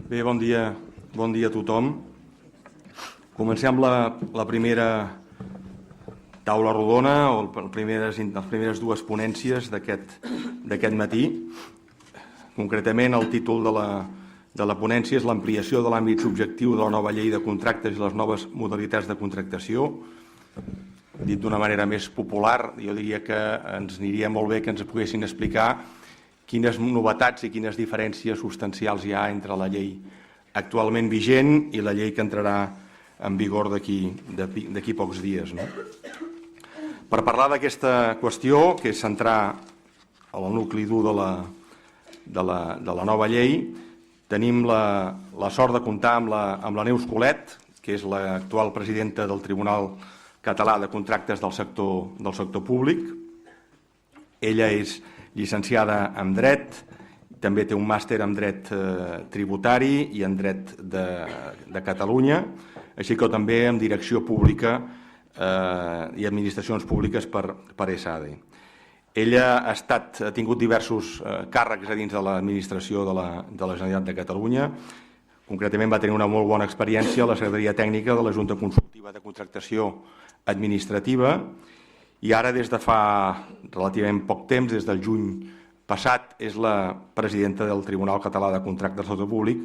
Bé, bon dia a tothom. Comencem amb la primera taula rodona o les primeres dues ponències d'aquest matí. Concretament, el títol de la ponència és l'ampliació de l'àmbit subjectiu de la nova llei de contractes i les noves modalitats de contractació. Dit d'una manera més popular, jo diria que ens aniria molt bé que ens poguessin explicar quines novetats i quines diferències substancials hi ha entre la llei actualment vigent i la llei que entrarà en vigor d'aquí pocs dies. Per parlar d'aquesta qüestió, que és centrar el nucli dur de la nova llei, tenim la sort de comptar amb la Neus Colet, que és l'actual presidenta del Tribunal Català de Contractes del sector públic. Ella és llicenciada en Dret, també té un màster en Dret Tributari i en Dret de Catalunya, així com també en Direcció Pública i Administracions Públiques per ESADE. Ella ha tingut diversos càrrecs a dins de l'administració de la Generalitat de Catalunya. Concretament va tenir una molt bona experiència a la Secretaria Tècnica de la Junta Consultiva de Contractació Administrativa i ara, des de fa relativament poc temps, des del juny passat, és la presidenta del Tribunal Català de Contractes del Sector Públic,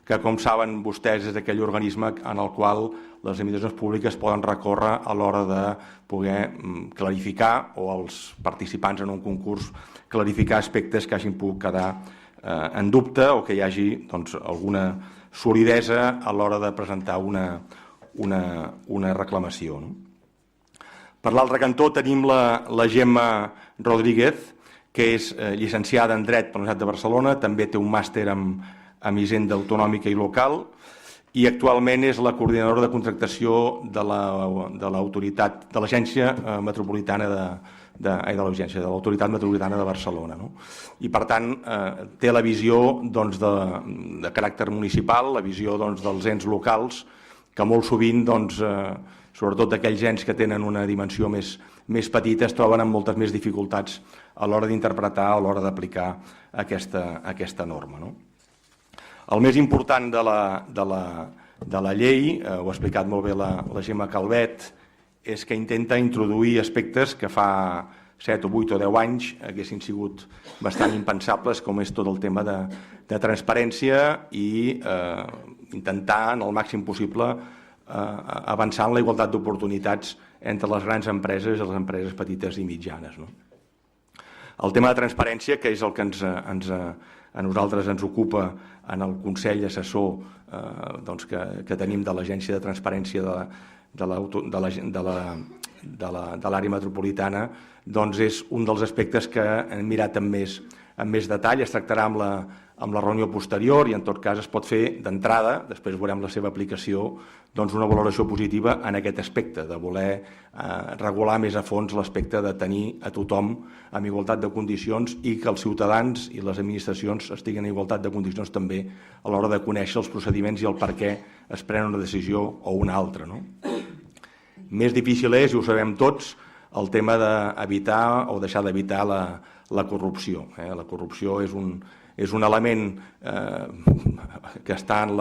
que, com saben vostès, és aquell organisme en el qual les administracions públiques poden recórrer a l'hora de poder clarificar, o els participants en un concurs, clarificar aspectes que hagin pogut quedar en dubte o que hi hagi alguna solidesa a l'hora de presentar una reclamació. Per l'altre cantó tenim la Gemma Rodríguez, que és llicenciada en Dret per la Universitat de Barcelona, també té un màster en Hisenda Autonòmica i Local i actualment és la coordinadora de contractació de l'Agència Metropolitana de l'Autoritat Metropolitana de Barcelona. I, per tant, té la visió de caràcter municipal, la visió dels ens locals, que molt sovint, sobretot aquells ens que tenen una dimensió més petita, es troben amb moltes més dificultats a l'hora d'interpretar, a l'hora d'aplicar aquesta norma. El més important de la llei, ho ha explicat molt bé la Gemma Calvet, és que intenta introduir aspectes que fa 7 o 8 o 10 anys haguessin sigut bastant impensables, com és tot el tema de transparència i intentar, en el màxim possible, avançar en la igualtat d'oportunitats entre les grans empreses i les empreses petites i mitjanes. El tema de transparència, que és el que a nosaltres ens ocupa en el Consell Assessor que tenim de l'Agència de Transparència de l'àrea metropolitana, és un dels aspectes que hem mirat amb més detall. Es tractarà amb la reunió posterior i, en tot cas, es pot fer d'entrada, després veurem la seva aplicació, una valoració positiva en aquest aspecte, de voler regular més a fons l'aspecte de tenir a tothom en igualtat de condicions i que els ciutadans i les administracions estiguin en igualtat de condicions també a l'hora de conèixer els procediments i el per què es pren una decisió o una altra. Més difícil és, i ho sabem tots, el tema d'evitar o deixar d'evitar la corrupció. La corrupció és un element que està en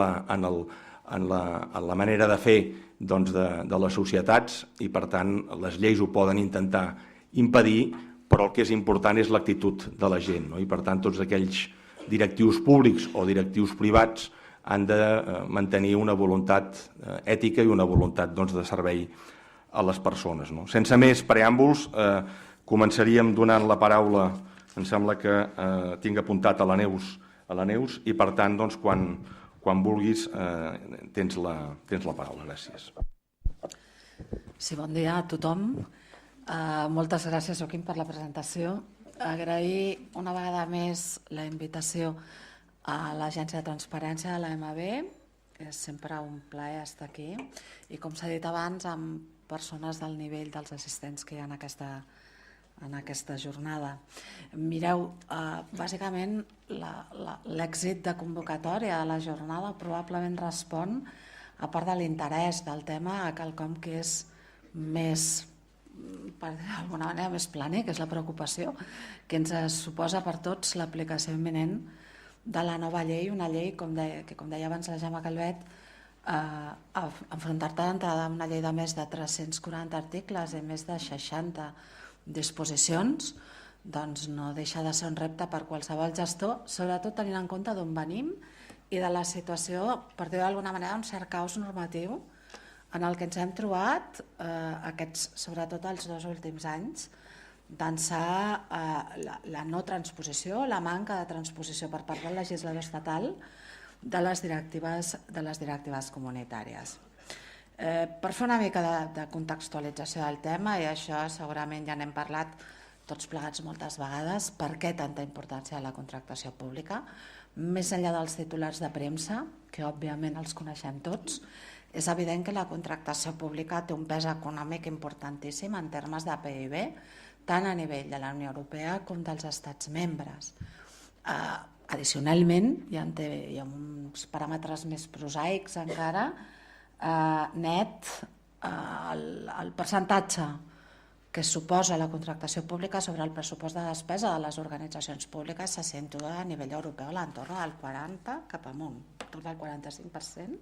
la manera de fer de les societats i, per tant, les lleis ho poden intentar impedir, però el que és important és l'actitud de la gent. I, per tant, tots aquells directius públics o directius privats han de mantenir una voluntat ètica i una voluntat de servei a les persones. Sense més preàmbuls, començaríem donant la paraula, em sembla que tinc apuntat a la Neus i, per tant, quan vulguis tens la paraula. Gràcies. Sí, bon dia a tothom. Moltes gràcies, Joaquim, per la presentació. Agrair una vegada més la invitació a l'Agència de Transparència de l'AMB. És sempre un plaer estar aquí. I, com s'ha dit abans, amb persones del nivell dels assistents que hi ha en aquesta jornada. Mireu, bàsicament l'èxit de convocatòria de la jornada probablement respon, a part de l'interès del tema, a quelcom que és més, per dir d'alguna manera, més planer, que és la preocupació que ens suposa per tots l'aplicació imminent de la nova llei, una llei que, com deia abans la Gemma Calvet, enfrontar-te d'entrada amb una llei de més de 340 articles i més de 60 disposicions, doncs no deixa de ser un repte per qualsevol gestor, sobretot tenint en compte d'on venim i de la situació, per dir-ho d'alguna manera, un cert caos normatiu en el que ens hem trobat sobretot els 2 últims anys, d'ençà la no transposició, la manca de transposició per part del legislador estatal de les directives comunitàries. Per fer una mica de contextualització del tema, i això segurament ja n'hem parlat tots plegats moltes vegades, per què tanta importància a la contractació pública, més enllà dels titulars de premsa, que òbviament els coneixem tots, és evident que la contractació pública té un pes econòmic importantíssim en termes de PIB, tant a nivell de la Unió Europea com dels estats membres. Addicionalment, i amb uns paràmetres més prosaics encara, net, el percentatge que suposa la contractació pública sobre el pressupost de despesa de les organitzacions públiques se situa a nivell europeu a l'entorn del 40 cap amunt, tot el 45%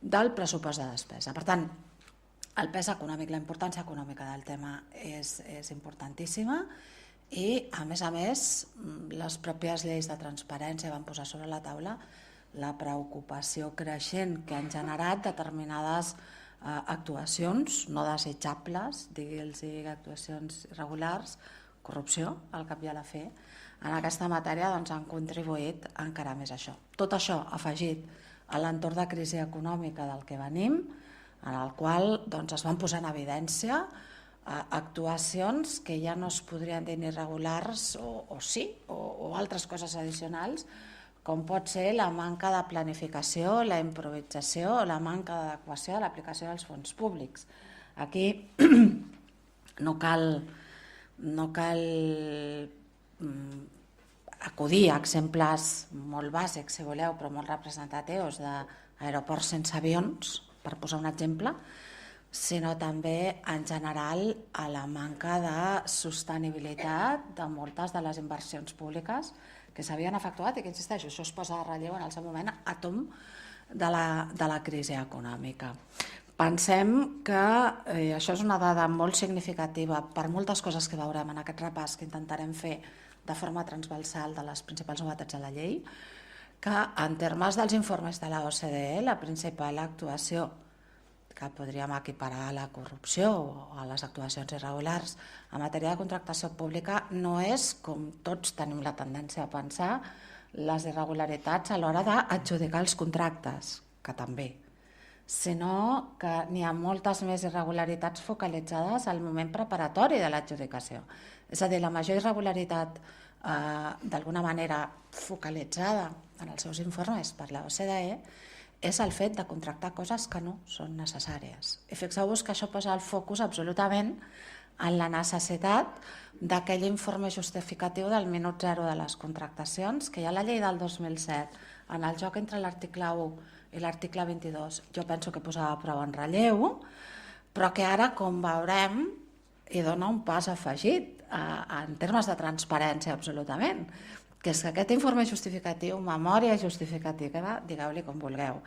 del pressupost de despesa. Per tant, el pes econòmic, la importància econòmica del tema és importantíssima i, a més, les pròpies lleis de transparència van posar sobre la taula la preocupació creixent que han generat determinades actuacions no desitjables, digui'ls actuacions irregulars, corrupció, al cap i a la fi, en aquesta matèria han contribuït encara més a això. Tot això afegit a l'entorn de crisi econòmica del que venim, en el qual es van posar en evidència actuacions que ja no es podrien dir ni regulars o sí, o altres coses addicionals, com pot ser la manca de planificació, la improvisació o la manca d'adequació a l'aplicació dels fons públics. Aquí no cal acudir a exemples molt bàsics, si voleu, però molt representatius d'aeroports sense avions, per posar un exemple, sinó també en general a la manca de sostenibilitat de moltes de les inversions públiques que s'havien efectuat i que, insisteixo, això es posa a relleu en el seu moment a tomb de la crisi econòmica. Pensem que això és una dada molt significativa per moltes coses que veurem en aquest repàs que intentarem fer de forma transversal de les principals novetats de la llei, que en termes dels informes de la OCDE, la principal actuació que podríem equiparar a la corrupció o a les actuacions irregulars en matèria de contractació pública no és, com tots tenim la tendència a pensar, les irregularitats a l'hora d'adjudicar els contractes, que també, sinó que n'hi ha moltes més irregularitats focalitzades al moment preparatori de l'adjudicació. És a dir, la major irregularitat d'alguna manera focalitzada en els seus informes per la OCDE és el fet de contractar coses que no són necessàries. I fixeu-vos que això posa el focus absolutament en la necessitat d'aquell informe justificatiu del minut zero de les contractacions, que hi ha la llei del 2007, en el joc entre l'article 1 i l'article 22, jo penso que posava prou en relleu, però que ara, com veurem, hi dona un pas afegit en termes de transparència absolutament, que és aquest informe justificatiu, memòria justificativa, digueu-li com vulgueu,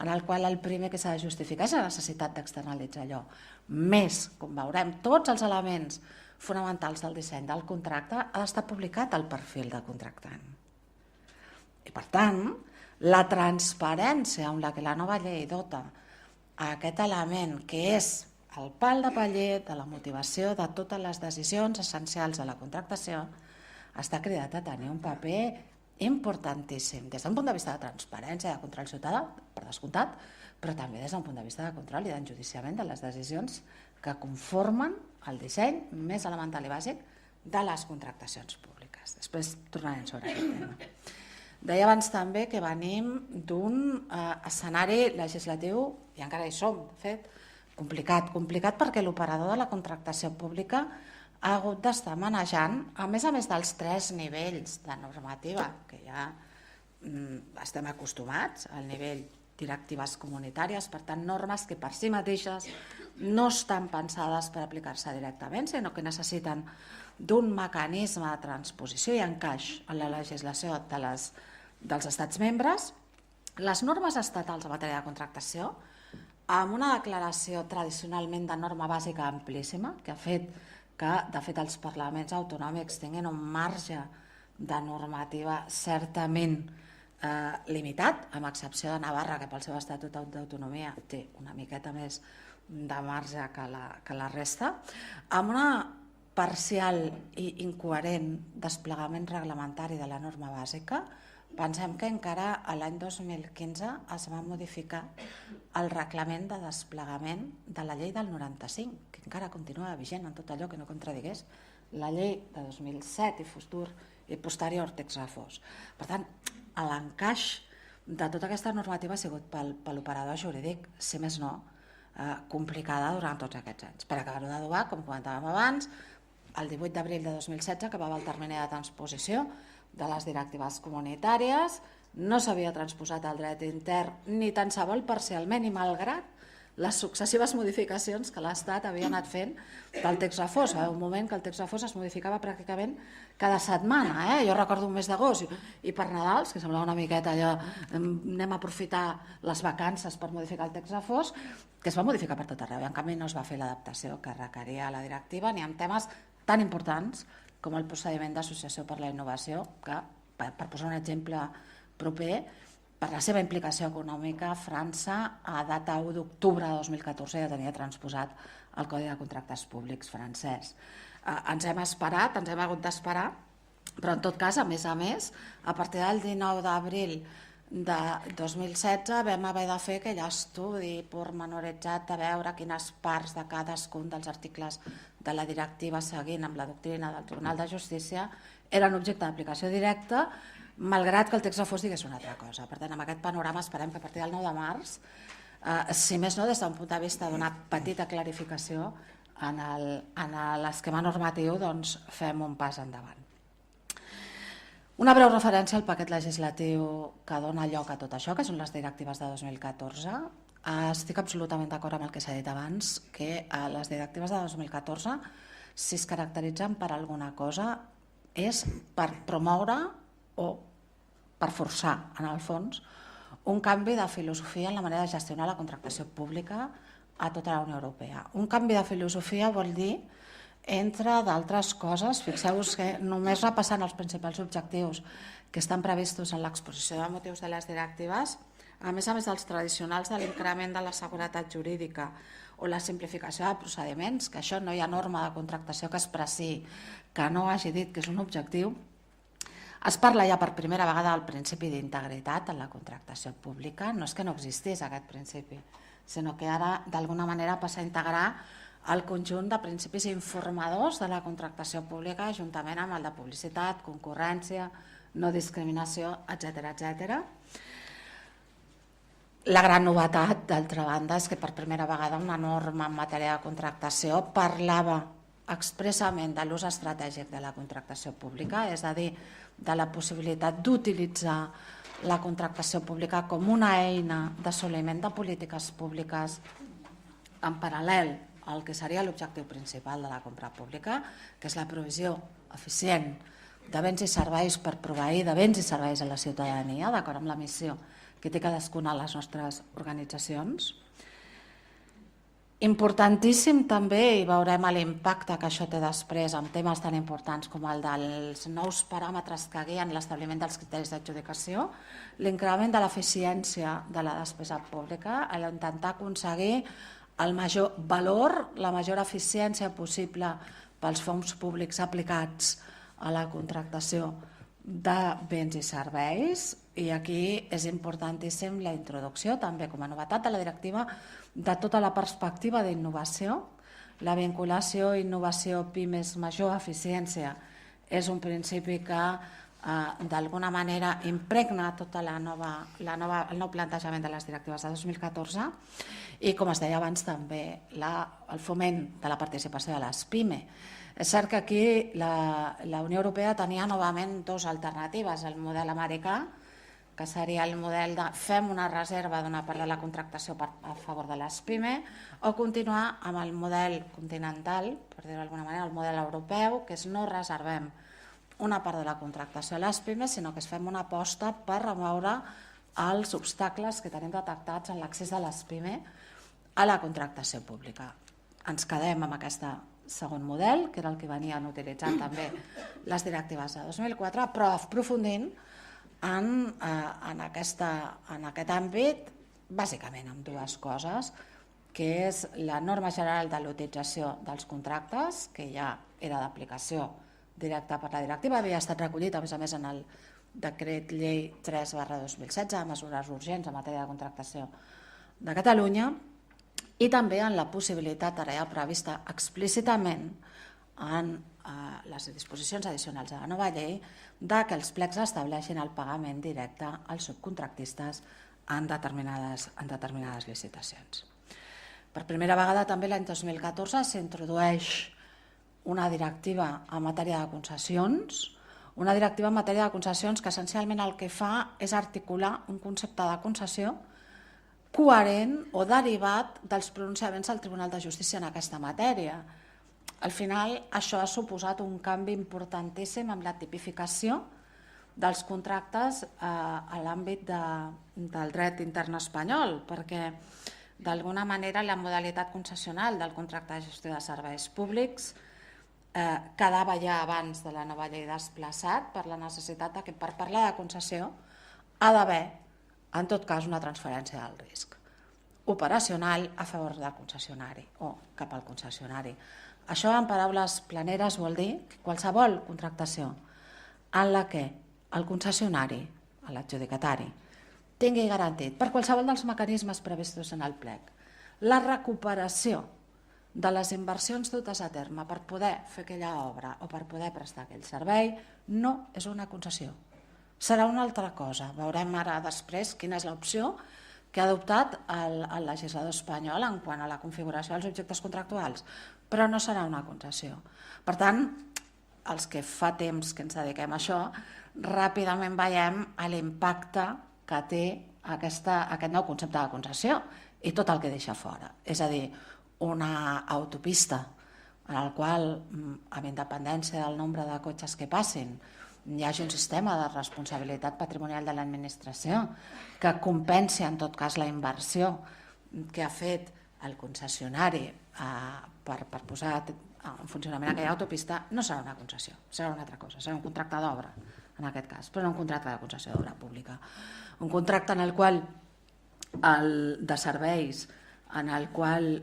en el qual el primer que s'ha de justificar és la necessitat d'externalitzar allò. Més, com veurem, tots els elements fonamentals del disseny del contracte ha d'estar publicat al perfil de contractant. I, per tant, la transparència amb la que la nova llei dota aquest element, que és el pal de paller de la motivació de totes les decisions essencials de la contractació, està cridat a tenir un paper importantíssim des d'un punt de vista de transparència i de control ciutadà, per descomptat, però també des d'un punt de vista de control i d'enjudiciament de les decisions que conformen el disseny més elemental i bàsic de les contractacions públiques. Després tornarem sobre aquest tema. Deia abans també que venim d'un escenari legislatiu, i encara hi som, de fet, complicat perquè l'operador de la contractació pública ha hagut d'estar manejant, a més dels 3 nivells de normativa, que ja estem acostumats, al nivell directives comunitàries, per tant, normes que per si mateixes no estan pensades per aplicar-se directament, sinó que necessiten d'un mecanisme de transposició i encaix en la legislació de dels estats membres, les normes estatals en matèria de contractació, amb una declaració tradicionalment de norma bàsica amplíssima, que ha fet que, de fet, els parlaments autonòmics tinguin un marge de normativa certament limitat, amb excepció de Navarra, que pel seu estatut d'autonomia té una miqueta més de marge que la resta, amb una parcial i incoherent desplegament reglamentari de la norma bàsica. Pensem que encara l'any 2015 es va modificar el reglament de desplegament de la llei del 95, que encara continua vigent en tot allò que no contradigués la llei de 2007 i posterior text refós. Per tant, l'encaix de tota aquesta normativa ha sigut per l'operador jurídic, si més no, complicada durant tots aquests anys. Per acabar-ho d'adobar, com comentàvem abans, el 18 d'abril de 2016 acabava el termini de transposició de les directives comunitàries, no s'havia transposat el dret intern ni tan sabol parcialment i malgrat les successives modificacions que l'Estat havia anat fent del text refós. Va haver un moment que el text refós es modificava pràcticament cada setmana. Jo recordo un mes d'agost i per Nadals, que semblava una miqueta allò, anem a aprofitar les vacances per modificar el text refós, que es va modificar per tot arreu. En canvi no es va fer l'adaptació que requeria la directiva ni amb temes tan importants com el procediment d'associació per la innovació, que, per posar un exemple proper, per la seva implicació econòmica, França, a data 1 d'octubre de 2014, ja tenia transposat el Codi de Contractes Públics francès. Ens hem hagut d'esperar, però en tot cas, a més, a partir del 19 d'abril de 2016 vam haver de fer aquell estudi pormenoritzat de veure quines parts de cadascun dels articles de la directiva seguint amb la doctrina del Tribunal de Justícia eren objecte d'aplicació directa, malgrat que el text refós digués una altra cosa. Per tant, amb aquest panorama esperem que a partir del 9 de març, si més no des d'un punt de vista d'una petita clarificació en l'esquema normatiu, doncs fem un pas endavant. Una breu referència al paquet legislatiu que dona lloc a tot això, que són les directives de 2014. Estic absolutament d'acord amb el que s'ha dit abans, que les directives de 2014, si es caracteritzen per alguna cosa, és per promoure o per forçar, en el fons, un canvi de filosofia en la manera de gestionar la contractació pública a tota la Unió Europea. Un canvi de filosofia vol dir, entre d'altres coses, fixeu-vos que només repassant els principals objectius que estan previstos en l'exposició de motius de les directives, a més dels tradicionals de l'increment de la seguretat jurídica o la simplificació de procediments, que això no hi ha norma de contractació que expressi que no hagi dit que és un objectiu, es parla ja per primera vegada del principi d'integritat en la contractació pública. No és que no existís aquest principi, sinó que ara d'alguna manera passa a integrar el conjunt de principis informadors de la contractació pública juntament amb el de publicitat, concurrència, no discriminació, etc. La gran novetat, d'altra banda, és que per primera vegada una norma en matèria de contractació parlava expressament de l'ús estratègic de la contractació pública, és a dir, de la possibilitat d'utilitzar la contractació pública com una eina d'assoliment de polítiques públiques en paral·lel al que seria l'objectiu principal de la compra pública, que és la provisió eficient de béns i serveis per proveir de béns i serveis a la ciutadania, d'acord amb la missió que té cadascuna de les nostres organitzacions. Importantíssim també, i veurem l'impacte que això té després en temes tan importants com el dels nous paràmetres que guien l'establiment dels criteris d'adjudicació, l'increment de l'eficiència de la despesa pública, l'intentar aconseguir el major valor, la major eficiència possible pels fons públics aplicats a la contractació de béns i serveis, i aquí és importantíssim la introducció, també com a novetat de la directiva, de tota la perspectiva d'innovació. La vinculació innovació pimes major eficiència és un principi que d'alguna manera impregna tot el nou plantejament de les directives de 2014 i, com es deia abans, també el foment de la participació de les PIME. És cert que aquí la Unió Europea tenia novament dues alternatives, el model americà, que seria el model de fem una reserva d'una part de la contractació a favor de les PIME, o continuar amb el model continental, per dir-ho d'alguna manera, el model europeu, que és no reservem una part de la contractació a les pimes, sinó que fem una aposta per remoure els obstacles que tenim detectats en l'accés de les pimes a la contractació pública. Ens quedem amb aquest segon model, que era el que venien utilitzant també les directives de 2004, però aprofundint en aquest àmbit, bàsicament amb dues coses, que és la norma general de l'utilització dels contractes, que ja era d'aplicació directa per la directiva, havia estat recollit, a més, en el decret llei 3/2016, mesures urgents en matèria de contractació de Catalunya, i també en la possibilitat, ara ja prevista explícitament en les disposicions addicionals de la nova llei, que els plecs estableixin el pagament directe als subcontractistes en determinades licitacions. Per primera vegada també l'any 2014 s'introdueix una directiva en matèria de concessions, que essencialment el que fa és articular un concepte de concessió coherent o derivat dels pronunciaments del Tribunal de Justícia en aquesta matèria. Al final, això ha suposat un canvi importantíssim en la tipificació dels contractes a l'àmbit del dret intern espanyol, perquè d'alguna manera la modalitat concessional del contracte de gestió de serveis públics quedava ja abans de la nova llei desplaçat per la necessitat que per parlar de concessió ha d'haver, en tot cas, una transferència del risc operacional a favor del concessionari o cap al concessionari. Això, en paraules planeres, vol dir que qualsevol contractació en la que el concessionari, l'adjudicatari, tingui garantit per qualsevol dels mecanismes previstos en el plec la recuperació de les inversions dutes a terme per poder fer aquella obra o per poder prestar aquell servei, no és una concessió. Serà una altra cosa. Veurem ara després quina és l'opció que ha adoptat el legislador espanyol en quant a la configuració dels objectes contractuals, però no serà una concessió. Per tant, els que fa temps que ens dediquem a això, ràpidament veiem l'impacte que té aquest nou concepte de concessió i tot el que deixa fora. És a dir, una autopista en el qual, amb independència del nombre de cotxes que passin, hi hagi un sistema de responsabilitat patrimonial de l'administració que compensi en tot cas la inversió que ha fet el concessionari per posar en funcionament aquella autopista, no serà una concessió, serà una altra cosa, serà un contracte d'obra en aquest cas, però no un contracte de concessió d'obra pública. Un contracte en el qual de serveis, en el qual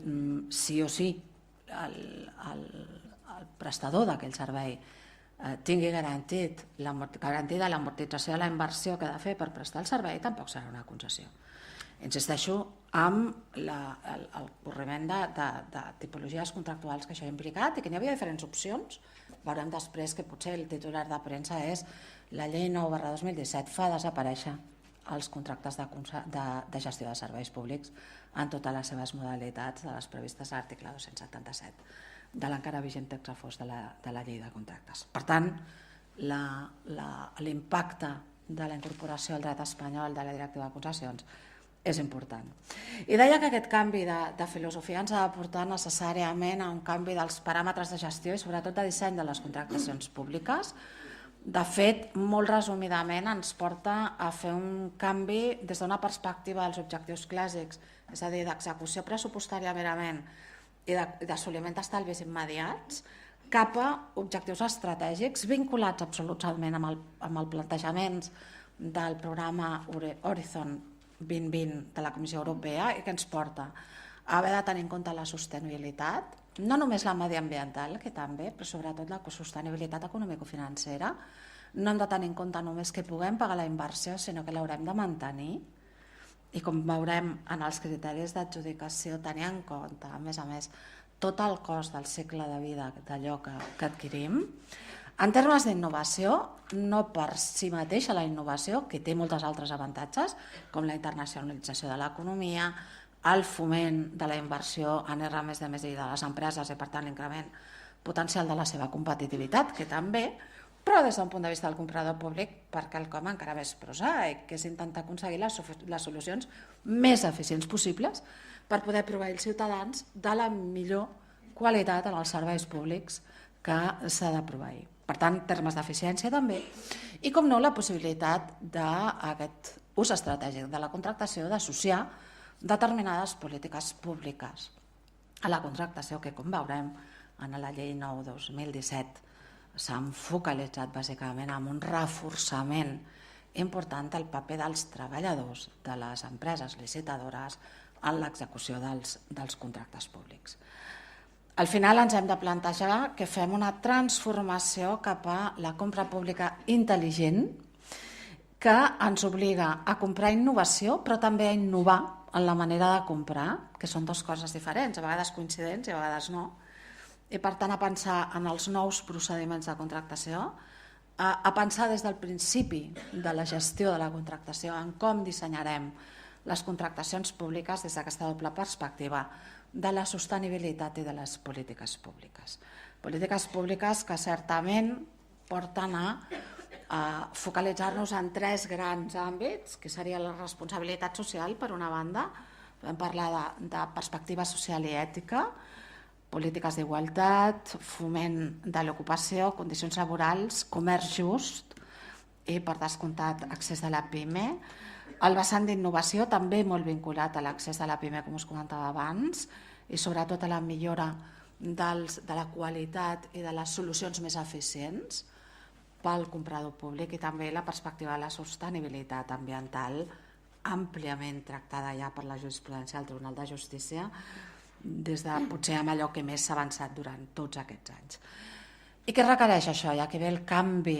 sí o sí el prestador d'aquell servei tingui garantida l'amortització de la inversió que ha de fer per prestar el servei, tampoc serà una concessió. Insisteixo amb el corriment de tipologies contractuals que això ha implicat i que n'hi havia diferents opcions. Veurem després que potser el titular de premsa és la llei 9/2017 fa desaparèixer els contractes de gestió de serveis públics en totes les seves modalitats de les previstes a l'article 277 de l'encara vigent text refós de la llei de contractes. Per tant, l'impacte de la incorporació al dret espanyol de la directiva de concessions és important. I deia que aquest canvi de filosofia ens ha de portar necessàriament a un canvi dels paràmetres de gestió i sobretot de disseny de les contractacions públiques. De fet, molt resumidament ens porta a fer un canvi des d'una perspectiva dels objectius clàssics, és a dir, d'execució pressupostària merament i d'assoliment d'estalvis immediats, cap a objectius estratègics vinculats absolutament amb el plantejament del programa Horizon 2020 de la Comissió Europea i que ens porta a haver de tenir en compte la sostenibilitat, no només la mediambiental, que també, però sobretot la sostenibilitat econòmico-financera. No hem de tenir en compte només que puguem pagar la inversió, sinó que l'haurem de mantenir. I com veurem en els criteris d'adjudicació, tenir en compte, a més, tot el cost del cicle de vida d'allò que adquirim. En termes d'innovació, no per si mateixa la innovació, que té moltes altres avantatges, com la internacionalització de l'economia, el foment de la inversió en R+D+I de les empreses i, per tant, l'increment potencial de la seva competitivitat, que també, però des d'un punt de vista del comprador públic per quelcom encara més prosaic, que és intentar aconseguir les solucions més eficients possibles per poder proveir els ciutadans de la millor qualitat en els serveis públics que s'ha de proveir. Per tant, termes d'eficiència també. I, com no, la possibilitat d'aquest ús estratègic de la contractació d'associar determinades polítiques públiques a la contractació, que, com veurem, en la llei 9/2017 s'han focalitzat bàsicament en un reforçament important del paper dels treballadors de les empreses licitadores en l'execució dels contractes públics. Al final ens hem de plantejar que fem una transformació cap a la compra pública intel·ligent que ens obliga a comprar innovació, però també a innovar en la manera de comprar, que són dues coses diferents, a vegades coincidents i a vegades no, i per tant a pensar en els nous procediments de contractació, a pensar des del principi de la gestió de la contractació en com dissenyarem les contractacions públiques des d'aquesta doble perspectiva de la sostenibilitat i de les polítiques públiques. Polítiques públiques que certament porten a focalitzar-nos en tres grans àmbits, que seria la responsabilitat social, per una banda, podem parlar de perspectiva social i ètica, polítiques d'igualtat, foment de l'ocupació, condicions laborals, comerç just i, per descomptat, accés de la PIME. El vessant d'innovació també molt vinculat a l'accés de la PIME, com us comentava abans, i sobretot a la millora de la qualitat i de les solucions més eficients pel comprador públic, i també la perspectiva de la sostenibilitat ambiental àmpliament tractada ja per la jurisprudència del Tribunal de Justícia, des de potser amb allò que més s'ha avançat durant tots aquests anys. I què requereix això? Ja que ve el canvi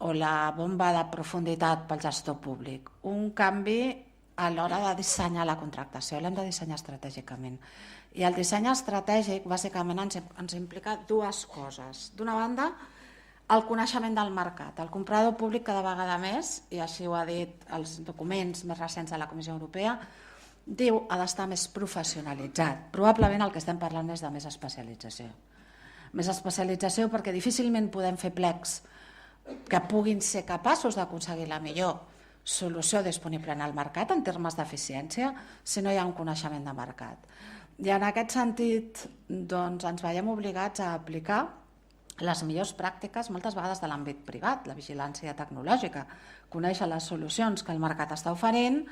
o la bomba de profunditat pel gestor públic. Un canvi a l'hora de dissenyar la contractació, l'hem de dissenyar estratègicament. I el disseny estratègic bàsicament ens implica dues coses. D'una banda, el coneixement del mercat. El comprador públic cada vegada més, i així ho ha dit els documents més recents de la Comissió Europea, diu ha d'estar més professionalitzat. Probablement el que estem parlant és de més especialització. Més especialització perquè difícilment podem fer plecs que puguin ser capaços d'aconseguir la millor solució disponible en el mercat en termes d'eficiència si no hi ha un coneixement de mercat. I en aquest sentit doncs, ens veiem obligats a aplicar les millors pràctiques moltes vegades de l'àmbit privat, la vigilància tecnològica, conèixer les solucions que el mercat està oferint,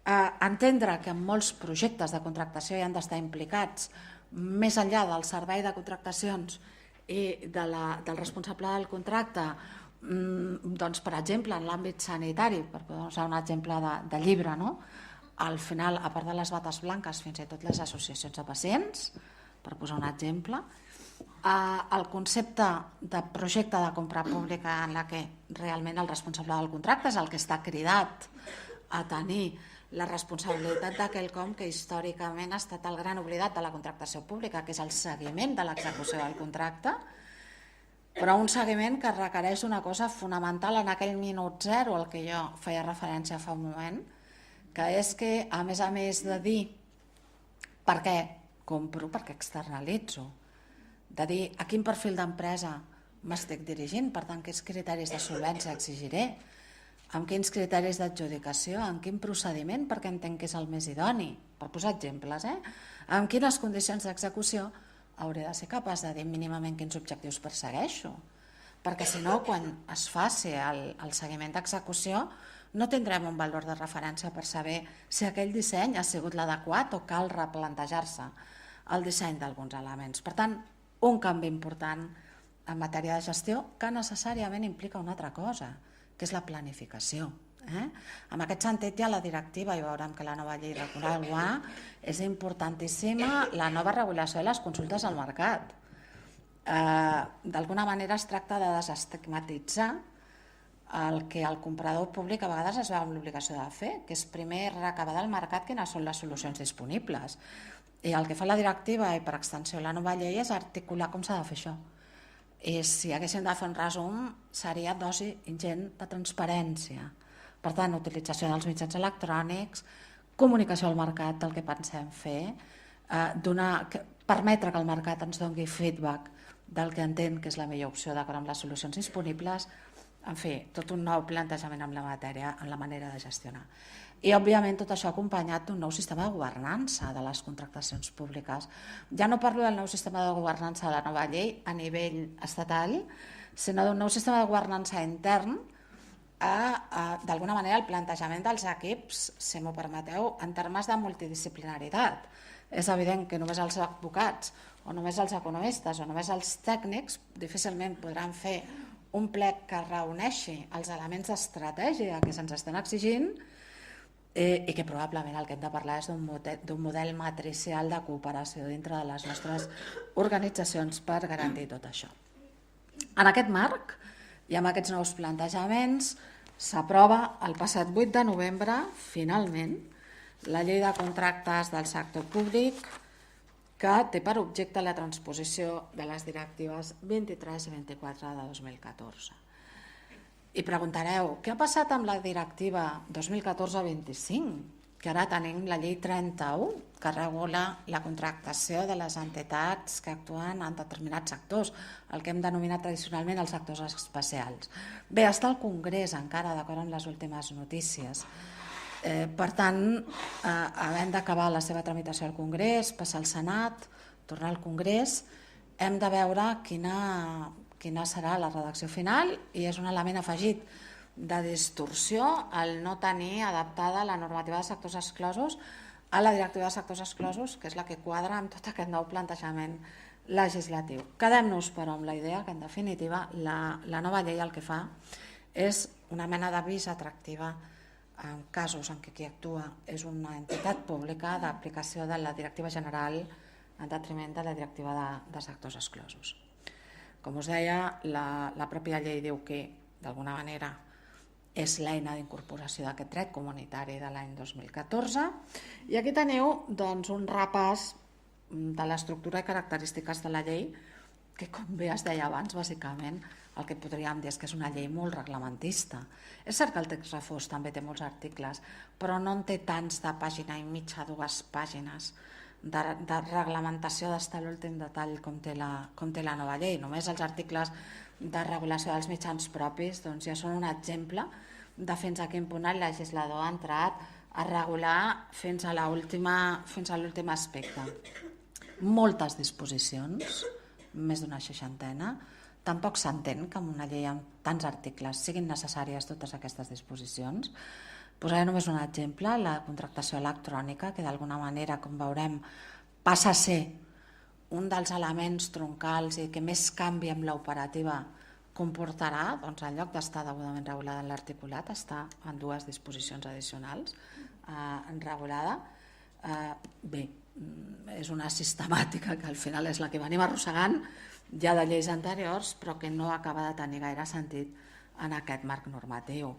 entendre que en molts projectes de contractació hi han d'estar implicats més enllà del servei de contractacions i del responsable del contracte, doncs, per exemple, en l'àmbit sanitari, per posar un exemple de llibre, no? Al final, a part de les bates blanques, fins i tot les associacions de pacients, per posar un exemple, el concepte de projecte de compra pública en la que realment el responsable del contracte és el que està cridat a tenir la responsabilitat d'aquelcom que històricament ha estat el gran oblidat de la contractació pública, que és el seguiment de l'execució del contracte, però un seguiment que requereix una cosa fonamental en aquell minut zero al que jo feia referència fa un moment, que és que, a més de dir per què compro, per què externalitzo, de dir a quin perfil d'empresa m'estic dirigint, per tant, quins criteris de solvència exigiré, amb quins criteris d'adjudicació, amb quin procediment, perquè entenc que és el més idoni, per posar exemples, amb quines condicions d'execució hauré de ser capaç de dir mínimament quins objectius persegueixo, perquè si no, quan es faci el seguiment d'execució, no tindrem un valor de referència per saber si aquell disseny ha sigut l'adequat o cal replantejar-se el disseny d'alguns elements. Per tant, un canvi important en matèria de gestió que necessàriament implica una altra cosa, que és la planificació. En aquest sentit, ja la directiva, i veurem que la nova llei regular és importantíssima la nova regulació de les consultes al mercat. D'alguna manera es tracta de desestigmatitzar el que el comprador públic a vegades es veu amb l'obligació de fer, que és primer recabar del mercat quines són les solucions disponibles. I el que fa la directiva i per extensió la nova llei és articular com s'ha de fer això. I si haguéssim de fer un resum, seria dosi ingent de transparència. Per tant, utilització dels mitjans electrònics, comunicació al mercat del que pensem fer, permetre que el mercat ens doni feedback del que entén que és la millor opció d'acord amb les solucions disponibles, en fi, tot un nou plantejament amb la matèria, en la manera de gestionar. I, òbviament, tot això acompanyat d'un nou sistema de governança de les contractacions públiques. Ja no parlo del nou sistema de governança de la nova llei a nivell estatal, sinó d'un nou sistema de governança intern d'alguna manera el plantejament dels equips, si m'ho permeteu, en termes de multidisciplinaritat. És evident que només els advocats o només els economistes o només els tècnics difícilment podran fer un plec que reuneixi els elements d'estratègia que se'ns estan exigint i que probablement el que hem de parlar és d'un model matricial de cooperació dintre de les nostres organitzacions per garantir tot això. En aquest marc i amb aquests nous plantejaments s'aprova el passat 8 de novembre, finalment, la llei de contractes del sector públic que té per objecte la transposició de les directives 23 i 24 de 2014. I preguntareu, què ha passat amb la directiva 2014-25? Que ara tenim la llei 31, que regula la contractació de les entitats que actuen en determinats sectors, el que hem denominat tradicionalment els sectors especials. Bé, està al Congrés encara, d'acord amb les últimes notícies. Per tant, havent d'acabar la seva tramitació al Congrés, passar al Senat, tornar al Congrés, hem de veure quina serà la redacció final i és un element afegit de distorsió el no tenir adaptada la normativa de sectors exclosos a la directiva de sectors exclosos, que és la que quadra amb tot aquest nou plantejament legislatiu. Quedem-nos, però, amb la idea que, en definitiva, la nova llei el que fa és una mena d'avís atractiva en casos en què qui actua és una entitat pública d'aplicació de la directiva general en detriment de la directiva de sectors exclosos. Com us deia, la pròpia llei diu que, d'alguna manera, és l'eina d'incorporació d'aquest dret comunitari de l'any 2014 i aquí teniu un repàs de l'estructura i característiques de la llei que, com bé es deia abans, bàsicament el que podríem dir és que és una llei molt reglamentista. És cert que el text refós també té molts articles, però no en té tants de pàgina i mitja, 2 pàgines de reglamentació d'estar a l'últim detall com té la nova llei. Només els articles de regulació dels mitjans propis ja són un exemple de fins a quin punt el legislador ha entrat a regular fins a l'últim aspecte. Moltes disposicions, més d'una 60, tampoc s'entén que en una llei amb tants articles siguin necessàries totes aquestes disposicions. Posaré només un exemple, la contractació electrònica, que d'alguna manera, com veurem, passa a ser un dels elements troncals i que més canvi amb l'operativa comportarà, en lloc d'estar degudament regulada en l'articulat, està en 2 disposicions addicionals regulada. Bé, és una sistemàtica que al final és la que venim arrossegant ja de lleis anteriors, però que no acaba de tenir gaire sentit en aquest marc normatiu.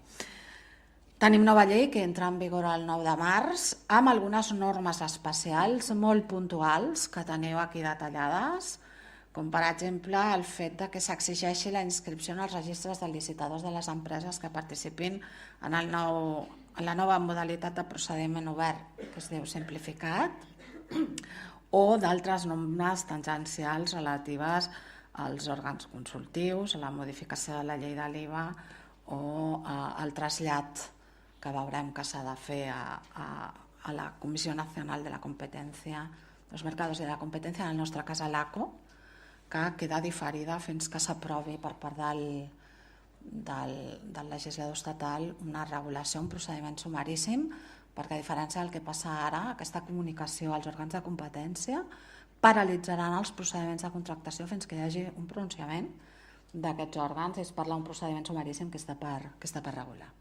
Tenim nova llei que entra en vigor el 9 de març amb algunes normes especials molt puntuals que teniu aquí detallades, com per exemple el fet que s'exigeixi la inscripció en els registres de licitadors de les empreses que participin en la nova modalitat de procediment obert, que es diu simplificat, o d'altres normes tangencials relatives als òrgans consultius, a la modificació de la llei de l'IVA o al trasllat que veurem que s'ha de fer a la Comissió Nacional de la Competència dels Mercados i de la Competència, en el nostre cas a l'ACO, que queda diferida fins que s'aprovi per part del legislador estatal una regulació, un procediment sumaríssim, perquè a diferència del que passa ara, aquesta comunicació als òrgans de competència paralitzaran els procediments de contractació fins que hi hagi un pronunciament d'aquests òrgans i es parla d'un procediment sumaríssim que està per regular.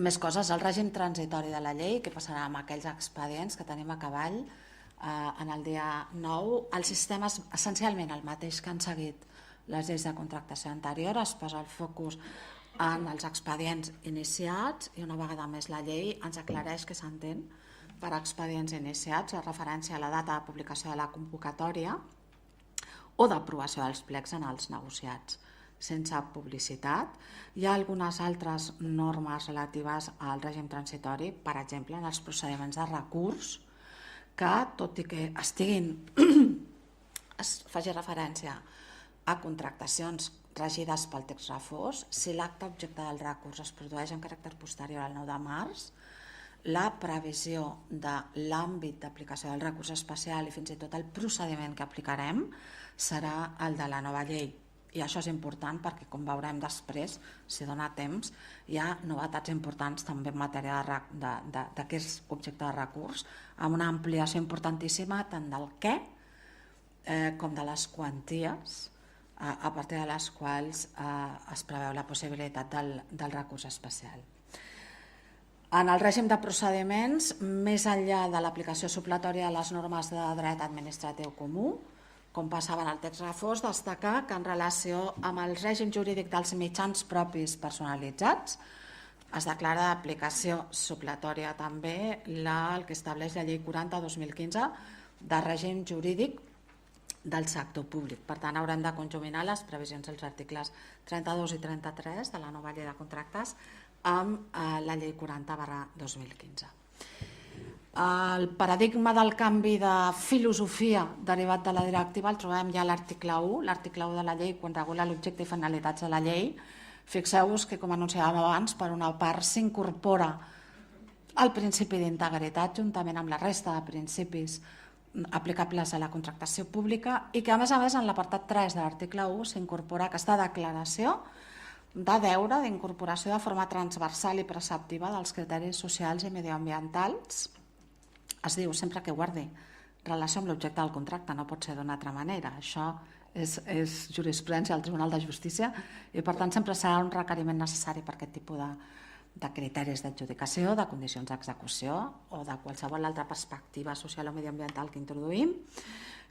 Més coses, el règim transitori de la llei, que passarà amb aquells expedients que tenim a cavall en el dia 9. El sistema és essencialment el mateix que han seguit les lleis de contractació anterior, es posa el focus en els expedients iniciats i una vegada més la llei ens aclareix que s'entén per expedients iniciats o referència a la data de publicació de la convocatòria o d'aprovació dels plecs en els negociats sense publicitat. Hi ha algunes altres normes relatives al règim transitori, per exemple, en els procediments de recurs, que, tot i que es faci referència a contractacions regides pel text refós, si l'acte objecte del recurs es produeix en caràcter posterior al 9 de març, la previsió de l'àmbit d'aplicació del recurs especial i fins i tot el procediment que aplicarem serà el de la nova llei. I això és important perquè, com veurem després, si dona temps, hi ha novetats importants també en matèria de què és objecte de recurs, amb una ampliació importantíssima tant del què com de les quanties, a partir de les quals es preveu la possibilitat del recurs especial. En el règim de procediments, més enllà de l'aplicació supletòria de les normes de dret administratiu comú, com passava en el text refós, destacar que en relació amb el règim jurídic dels mitjans propis personalitzats es declara d'aplicació supletòria també el que estableix la llei 40/2015 de règim jurídic del sector públic. Per tant, haurem de conjuminar les previsions dels articles 32 i 33 de la nova llei de contractes amb la llei 40/2015. El paradigma del canvi de filosofia derivat de la directiva el trobem ja a l'article 1, l'article 1 de la llei, quan regula l'objecte i finalitats de la llei. Fixeu-vos que, com anunciàvem abans, per una part s'incorpora el principi d'integritat juntament amb la resta de principis aplicables a la contractació pública i que, a més, en l'apartat 3 de l'article 1 s'incorpora aquesta declaració de deure d'incorporació de forma transversal i preceptiva dels criteris socials i mediambientals. Es diu sempre que guardi relació amb l'objecte del contracte, no pot ser d'una altra manera. Això és jurisprudència del Tribunal de Justícia i, per tant, sempre serà un requeriment necessari per aquest tipus de criteris d'adjudicació, de condicions d'execució o de qualsevol altra perspectiva social o mediambiental que introduïm.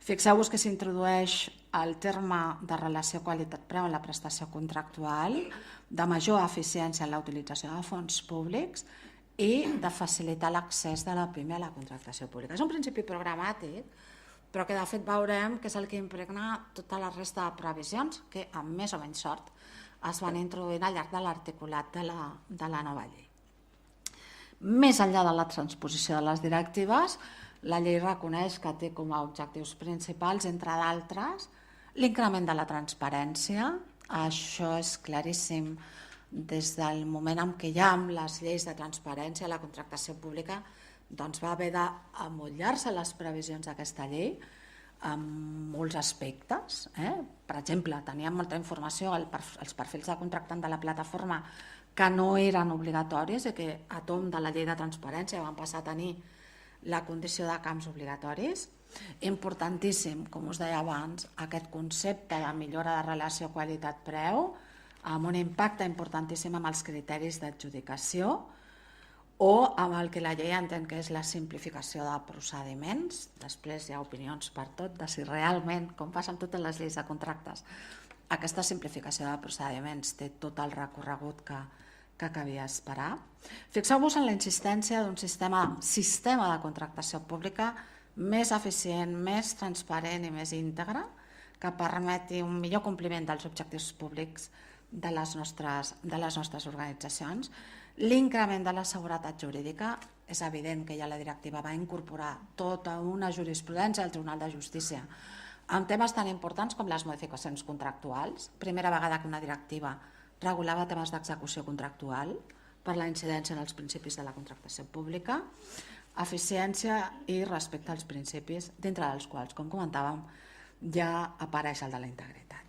Fixeu-vos que s'introdueix el terme de relació qualitat-preu en la prestació contractual, de major eficiència en la utilització de fons públics i de facilitar l'accés de la PIME a la contractació pública. És un principi programàtic, però que de fet veurem que és el que impregna tota la resta de previsions que, amb més o menys sort, es van introduint al llarg de l'articulat de la nova llei. Més enllà de la transposició de les directives, la llei reconeix que té com a objectius principals, entre d'altres, l'increment de la transparència. Això és claríssim des del moment en què hi ha amb les lleis de transparència la contractació pública, doncs va haver d'amollar-se les previsions d'aquesta llei en molts aspectes. Per exemple, teníem molta informació als perfils de contractant de la plataforma que no eren obligatoris i que a tom de la llei de transparència van passar a tenir la condició de camps obligatoris. Importantíssim, com us deia abans, aquest concepte de millora de relació qualitat-preu amb un impacte importantíssim amb els criteris d'adjudicació o amb el que la llei entén que és la simplificació de procediments. Després hi ha opinions per tot de si realment, com passa amb totes les lleis de contractes, aquesta simplificació de procediments té tot el recorregut que cabia esperar. Fixeu-vos en la insistència d'un sistema de contractació pública més eficient, més transparent i més íntegre, que permeti un millor compliment dels objectius públics de les nostres organitzacions. L'increment de la seguretat jurídica, és evident que ja la directiva va incorporar tota una jurisprudència al Tribunal de Justícia amb temes tan importants com les modificacions contractuals. Primera vegada que una directiva regulava temes d'execució contractual per la incidència en els principis de la contractació pública, eficiència i respecte als principis, dintre dels quals, com comentàvem, ja apareix el de la integritat.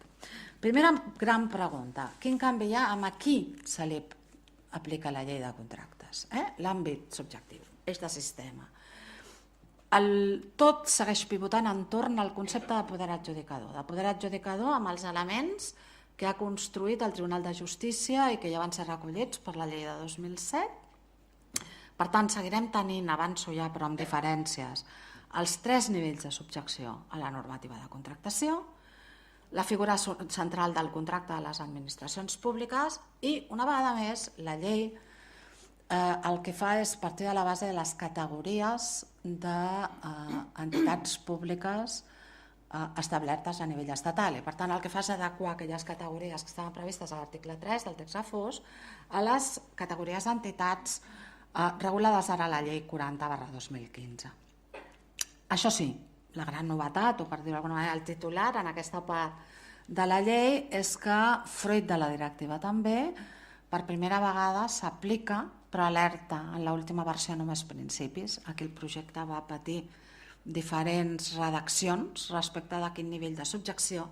Primera gran pregunta, quin canvi hi ha amb a qui se li aplica la llei de contractes? L'àmbit subjectiu, eix de sistema. Tot segueix pivotant entorn al concepte de poder adjudicador amb els elements que ha construït el Tribunal de Justícia i que ja van ser recollits per la llei de 2007. Per tant, seguirem tenint, avanço ja però amb diferències, els 3 nivells de subjecció a la normativa de contractació, la figura central del contracte de les administracions públiques i, una vegada més, la llei el que fa és partir de la base de les categories d'entitats públiques establertes a nivell estatal. I, per tant, el que fa és adequar aquelles categories que estaven previstes a l'article 3 del text refós a les categories d'entitats regulades ara a la llei 40/2015. Això sí, la gran novetat, o per dir-ho d'alguna manera, el titular en aquesta part de la llei és que, fruit de la directiva també, per primera vegada s'aplica però alerta, en l'última versió només principis. Aquí el projecte va patir diferents redaccions respecte de quin nivell de subjecció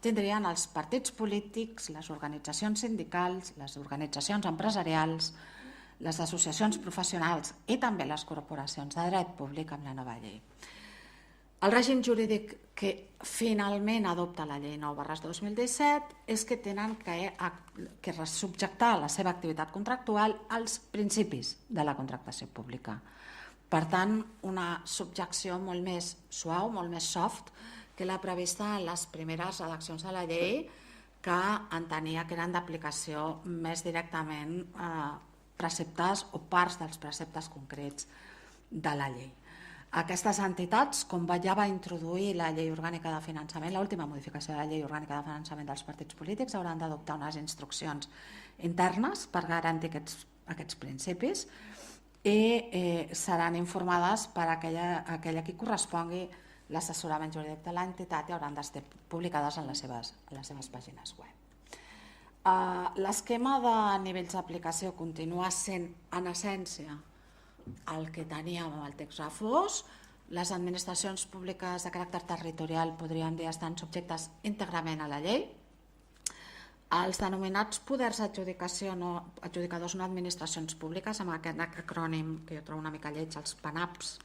tindrien els partits polítics, les organitzacions sindicals, les organitzacions empresarials, les associacions professionals i també les corporacions de dret públic amb la nova llei. El règim jurídic que finalment adopta la llei 9/2017 és que tenen que subjectar la seva activitat contractual als principis de la contractació pública. Per tant, una subjecció molt més suau, molt més soft, que la prevista en les primeres redaccions de la llei, que entenia que eren d'aplicació més directament preceptes o parts dels preceptes concrets de la llei. Aquestes entitats, com ja va introduir la llei orgànica de finançament, l'última modificació de la llei orgànica de finançament dels partits polítics, hauran d'adoptar unes instruccions internes per garantir aquests principis i seran informades per aquella que correspongui l'assessorament jurídic de l'entitat i hauran d'estar publicades en les seves pàgines web. L'esquema de nivells d'aplicació continua sent, en essència, el que teníem amb el text refós. Les administracions públiques de caràcter territorial, podríem dir, estan subjectes íntegrament a la llei. Els denominats poders adjudicadors no administracions públiques, amb aquest acrònim que jo trobo una mica lleig, els PANAPs,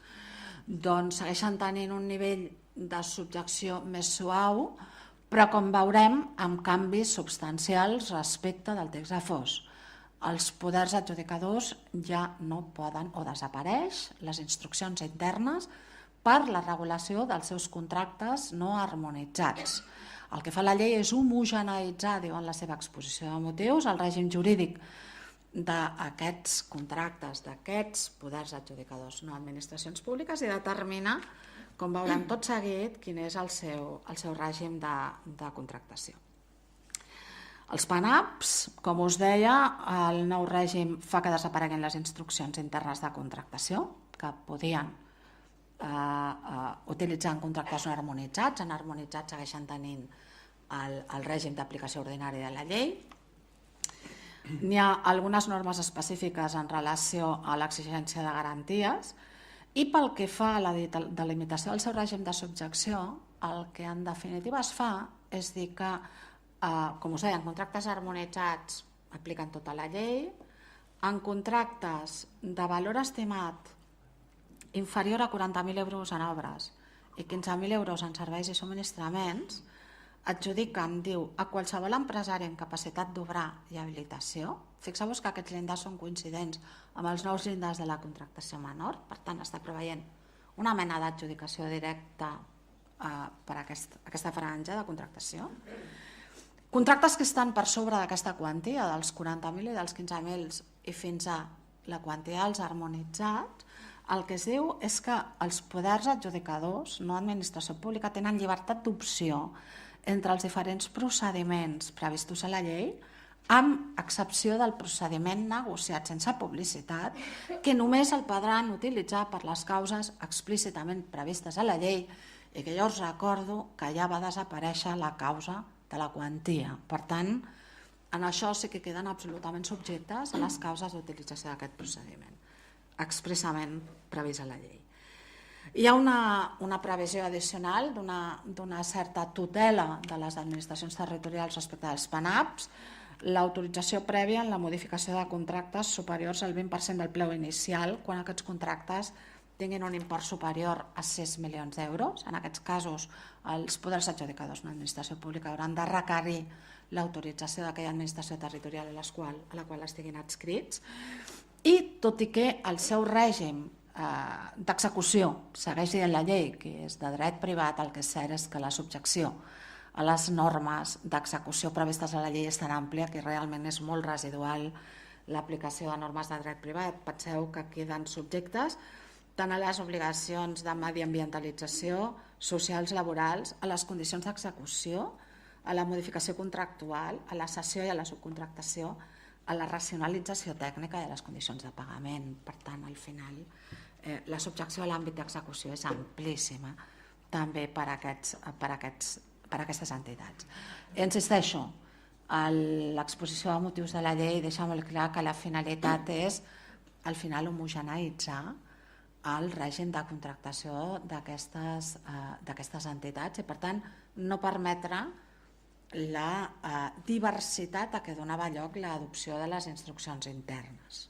doncs segueixen tenint un nivell de subjecció més suau, però com veurem, amb canvis substancials respecte del text refós. Els poders adjudicadors ja no poden o desapareix les instruccions internes per la regulació dels seus contractes no harmonitzats. El que fa la llei és homogeneïtzar, diu en la seva exposició de motius, el règim jurídic d'aquests contractes, d'aquests poders adjudicadors no administracions públiques i determinar, com veurem tot seguit, quin és el seu règim de contractació. Els PANAPs, com us deia, el nou règim fa que desapareguin les instruccions internes de contractació, que podien utilitzar en contractes no harmonitzats. En harmonitzats segueixen tenint el règim d'aplicació ordinària de la llei. N'hi ha algunes normes específiques en relació a l'exigència de garanties i pel que fa a la delimitació del seu règim de subjecció, el que en definitiva es fa és dir que, com us deia, en contractes harmonitzats apliquen tota la llei, en contractes de valor estimat inferior a 40.000 euros en obres i 15.000 euros en serveis i subministraments, adjudiquen, diu, a qualsevol empresari amb capacitat d'obrar i habilitació. Fixeu-vos que aquests llindars són coincidents amb els nous llindars de la contractació menor, per tant està preveient una mena d'adjudicació directa per aquesta franja de contractació. Contractes que estan per sobre d'aquesta quantia, dels 40.000 i dels 15.000 i fins a la quantia dels harmonitzats, el que es diu és que els poders adjudicadors, no administració pública, tenen llibertat d'opció entre els diferents procediments previstos a la llei, amb excepció del procediment negociat sense publicitat, que només el podran utilitzar per les causes explícitament previstes a la llei i que jo us recordo que ja va desaparèixer la causa de la quantia. Per tant, en això sí que queden absolutament subjectes a les causes d'utilització d'aquest procediment, expressament previst a la llei. Hi ha una previsió addicional d'una certa tutela de les administracions territorials respecte als PANAPs, l'autorització prèvia en la modificació de contractes superiors al 20% del preu inicial quan aquests contractes tinguin un import superior a 6 milions d'euros. En aquests casos, els poders adjudicadors de l'administració pública hauran de requerir l'autorització d'aquella administració territorial a la qual estiguin adscrits. I tot i que el seu règim d'execució segueix dient la llei, que és de dret privat, el que és cert és que la subjecció a les normes d'execució previstes a la llei és tan àmplia que realment és molt residual l'aplicació de normes de dret privat. Penseu que queden subjectes tant a les obligacions de mediambientalització, socials, laborals, a les condicions d'execució, a la modificació contractual, a la cessió i a la subcontractació, a la racionalització tècnica i a les condicions de pagament. Per tant, al final, la subjecció a l'àmbit d'execució és amplíssima també per a aquestes entitats. Insisteixo, l'exposició de motius de la llei deixa molt clar que la finalitat és al final homogeneïtzar el règim de contractació d'aquestes entitats i, per tant, no permetre la diversitat a què donava lloc l'adopció de les instruccions internes.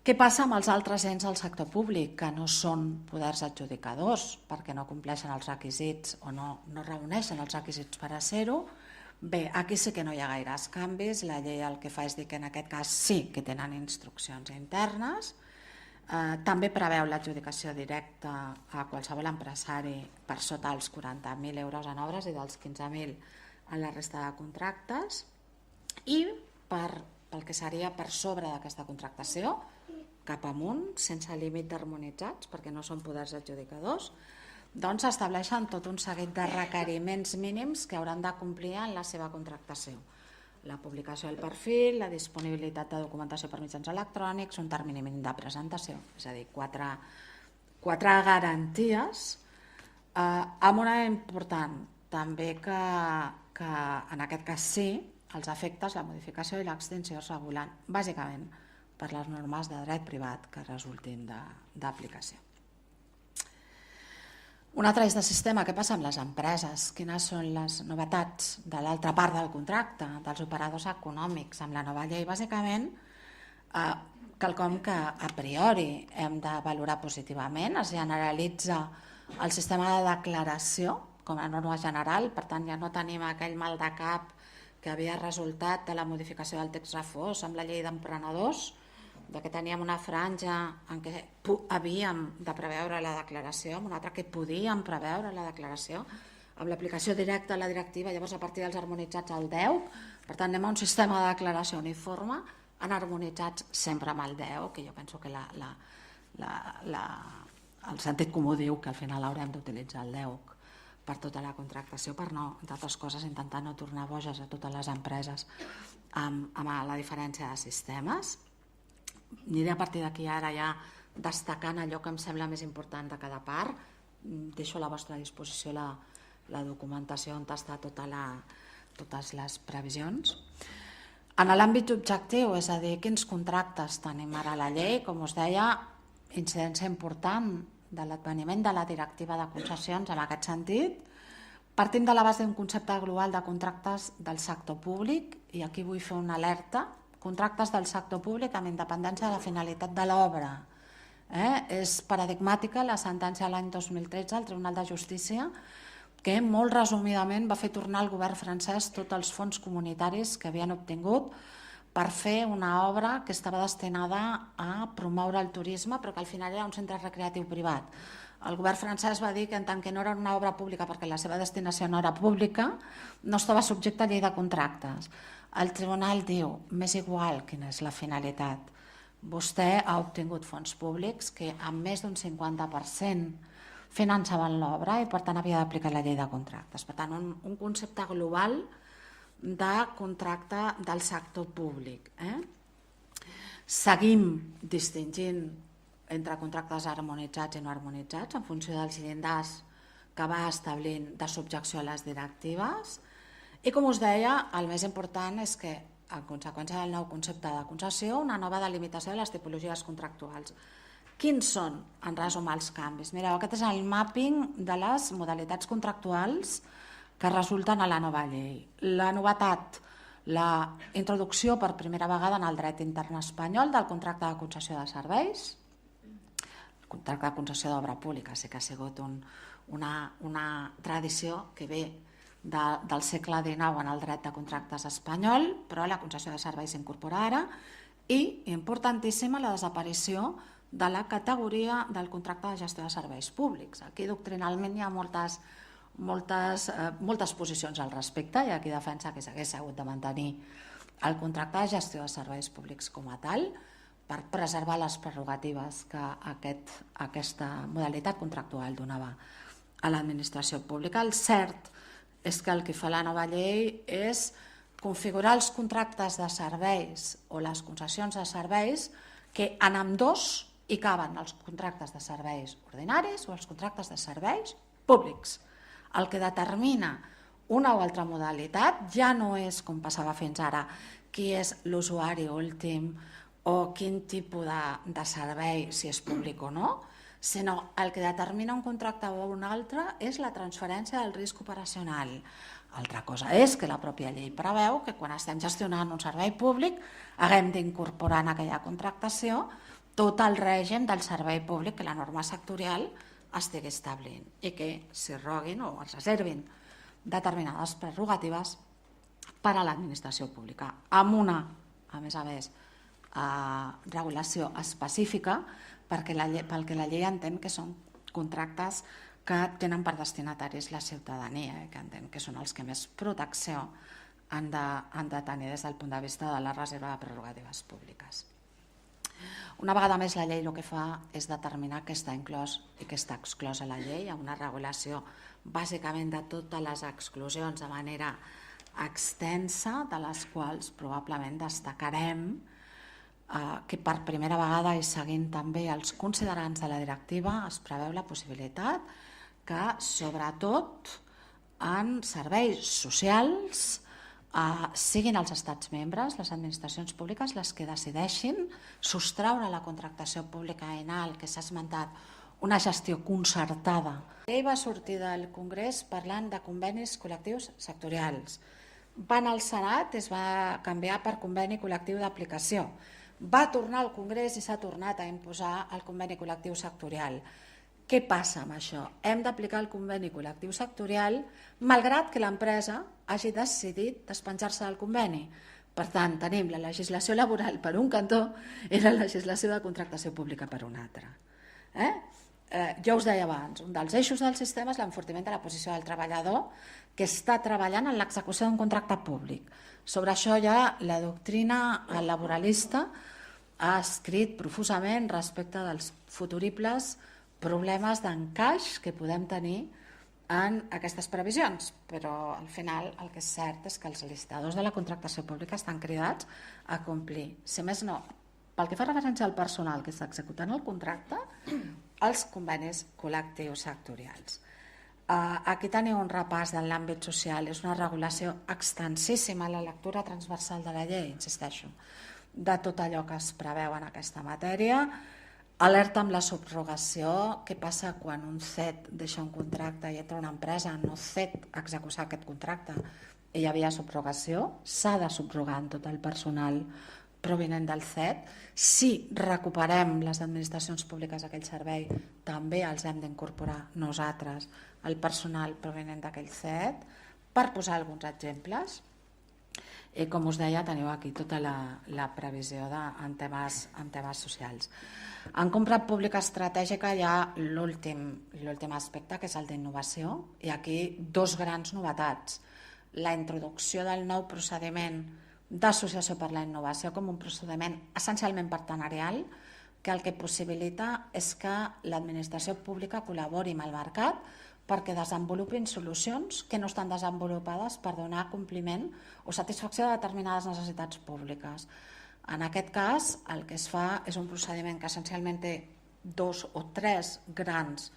Què passa amb els altres ens del sector públic que no són poders adjudicadors perquè no compleixen els requisits o no reuneixen els requisits per a ser-ho? Bé, aquí sí que no hi ha gaires canvis. La llei el que fa és dir que en aquest cas sí que tenen instruccions internes. També preveu l'adjudicació directa a qualsevol empresari per sota els 40.000 euros en obres i dels 15.000 en la resta de contractes. I pel que seria per sobre d'aquesta contractació, cap amunt, sense límit d'harmonitzats, perquè no són poders adjudicadors, doncs estableixen tot un seguit de requeriments mínims que hauran de complir en la seva contractació. La publicació del perfil, la disponibilitat de documentació per mitjans electrònics, un termini mínim de presentació, és a dir, quatre garanties, amb una important també que en aquest cas sí, els efectes, la modificació i l'extinció es regulen bàsicament per les normes de dret privat que resultin d'aplicació. Un altre eix de sistema, què passa amb les empreses? Quines són les novetats de l'altra part del contracte, dels operadors econòmics? Amb la nova llei, bàsicament, quelcom que a priori hem de valorar positivament, es generalitza el sistema de declaració com a norma general, per tant ja no tenim aquell mal de cap que havia resultat de la modificació del text refós amb la llei d'emprenedors, de que teníem una franja en què havíem de preveure la declaració, amb una altra que podíem preveure la declaració, amb l'aplicació directa a la directiva, llavors a partir dels harmonitzats al 10, per tant anem a un sistema de declaració uniforme, en harmonitzats sempre amb el 10, que jo penso que el sentit comú diu que al final haurem d'utilitzar el 10 per tota la contractació, per no, entre altres coses, intentar no tornar boges a totes les empreses amb la diferència de sistemes. Aniré a partir d'aquí ara ja destacant allò que em sembla més important de cada part. Deixo a la vostra disposició la documentació on està totes les previsions. En l'àmbit objectiu, és a dir, quins contractes tenim ara a la llei, com us deia, incidència important de l'adveniment de la directiva de concessions en aquest sentit. Partim de la base d'un concepte global de contractes del sector públic, i aquí vull fer una alerta, contractes del sector públic amb independència de la finalitat de l'obra. És paradigmàtica la sentència de l'any 2013 al Tribunal de Justícia, que molt resumidament va fer tornar al govern francès tots els fons comunitaris que havien obtingut per fer una obra que estava destinada a promoure el turisme, però que al final era un centre recreatiu privat. El govern francès va dir que en tant que no era una obra pública perquè la seva destinació no era pública, no estava subjecte a llei de contractes. El tribunal diu, m'és igual quina és la finalitat. Vostè ha obtingut fons públics que amb més d'un 50% finançaven l'obra i per tant havia d'aplicar la llei de contractes. Per tant, un concepte global de contracte del sector públic. Seguim distingint entre contractes harmonitzats i no harmonitzats en funció dels llindars que va establint de subjecció a les directives. I com us deia, el més important és que, en conseqüència del nou concepte de concessió, una nova delimitació de les tipologies contractuals. Quins són, en resum, els canvis? Mireu, aquest és el mapping de les modalitats contractuals que resulten a la nova llei. La novetat, la introducció per primera vegada en el dret intern espanyol del contracte de concessió de serveis. El contracte de concessió d'obra pública sí que ha sigut una tradició que ve del segle XIX en el dret de contractes espanyol, però la concessió de serveis s'incorpora ara, i, importantíssima, la desaparició de la categoria del contracte de gestió de serveis públics. Aquí doctrinalment hi ha moltes posicions al respecte. Hi ha qui defensa que s'hagués hagut de mantenir el contracte de gestió de serveis públics com a tal per preservar les prerrogatives que aquesta modalitat contractual donava a l'administració pública. El cert és que el que fa la nova llei és configurar els contractes de serveis o les concessions de serveis que en ambdós hi caben els contractes de serveis ordinaris o els contractes de serveis públics. El que determina una o altra modalitat ja no és, com passava fins ara, qui és l'usuari últim o quin tipus de servei, si és públic o no, sinó el que determina un contracte o un altre és la transferència del risc operacional. Altra cosa és que la pròpia llei preveu que quan estem gestionant un servei públic haguem d'incorporar en aquella contractació tot el règim del servei públic que la norma sectorial estigui establint i que s'hi roguin o es reservin determinades prerrogatives per a l'administració pública, amb una, a més, regulació específica pel que la llei entén que són contractes que tenen per destinataris la ciutadania, que entén que són els que més protecció han de tenir des del punt de vista de la reserva de prerrogatives públiques. Una vegada més, la llei el que fa és determinar què està inclòs i què està exclòs a la llei, amb una regulació bàsicament de totes les exclusions de manera extensa, de les quals probablement destacarem que per primera vegada i seguint també els considerants de la directiva es preveu la possibilitat que sobretot en serveis socials siguin els estats membres, les administracions públiques, les que decideixin sostreure la contractació pública aenal que s'ha esmentat una gestió concertada. La llei va sortir del Congrés parlant de convenis col·lectius sectorials. Va anar al Senat i es va canviar per conveni col·lectiu d'aplicació. Va tornar al Congrés i s'ha tornat a imposar el conveni col·lectiu sectorial. Què passa amb això? Hem d'aplicar el conveni col·lectiu sectorial malgrat que l'empresa hagi decidit despenjar-se del conveni. Per tant, tenim la legislació laboral per un cantó i la legislació de contractació pública per un altre. Jo us deia abans, un dels eixos del sistema és l'enfortiment de la posició del treballador que està treballant en l'execució d'un contracte públic. Sobre això ja la doctrina laboralista ha escrit profusament respecte dels futuribles problemes d'encaix que podem tenir en aquestes previsions, però al final el que és cert és que els licitadors de la contractació pública estan cridats a complir, si més no, pel que fa referència al personal que està executant el contracte, els convenis col·lectius sectorials. Aquí teniu un repàs de l'àmbit social, és una regulació extensíssima, la lectura transversal de la llei, insisteixo, de tot allò que es preveu en aquesta matèria. Alerta amb la subrogació, què passa quan un CET deixa un contracte i entra una empresa, no CET executar aquest contracte i hi havia subrogació, s'ha de subrogar en tot el personal provinent del CET. Si recuperem les administracions públiques aquell servei, també els hem d'incorporar nosaltres, el personal provinent d'aquell CET, per posar alguns exemples. I com us deia, teniu aquí tota la previsió en temes socials. En compra pública estratègica hi ha l'últim aspecte, que és el d'innovació, i aquí dos grans novetats. La introducció del nou procediment d'associació per la innovació com un procediment essencialment partenarial, que el que possibilita és que l'administració pública col·labori amb el mercat perquè desenvolupin solucions que no estan desenvolupades per donar compliment o satisfacció de determinades necessitats públiques. En aquest cas, el que es fa és un procediment que essencialment té 2 o 3 grans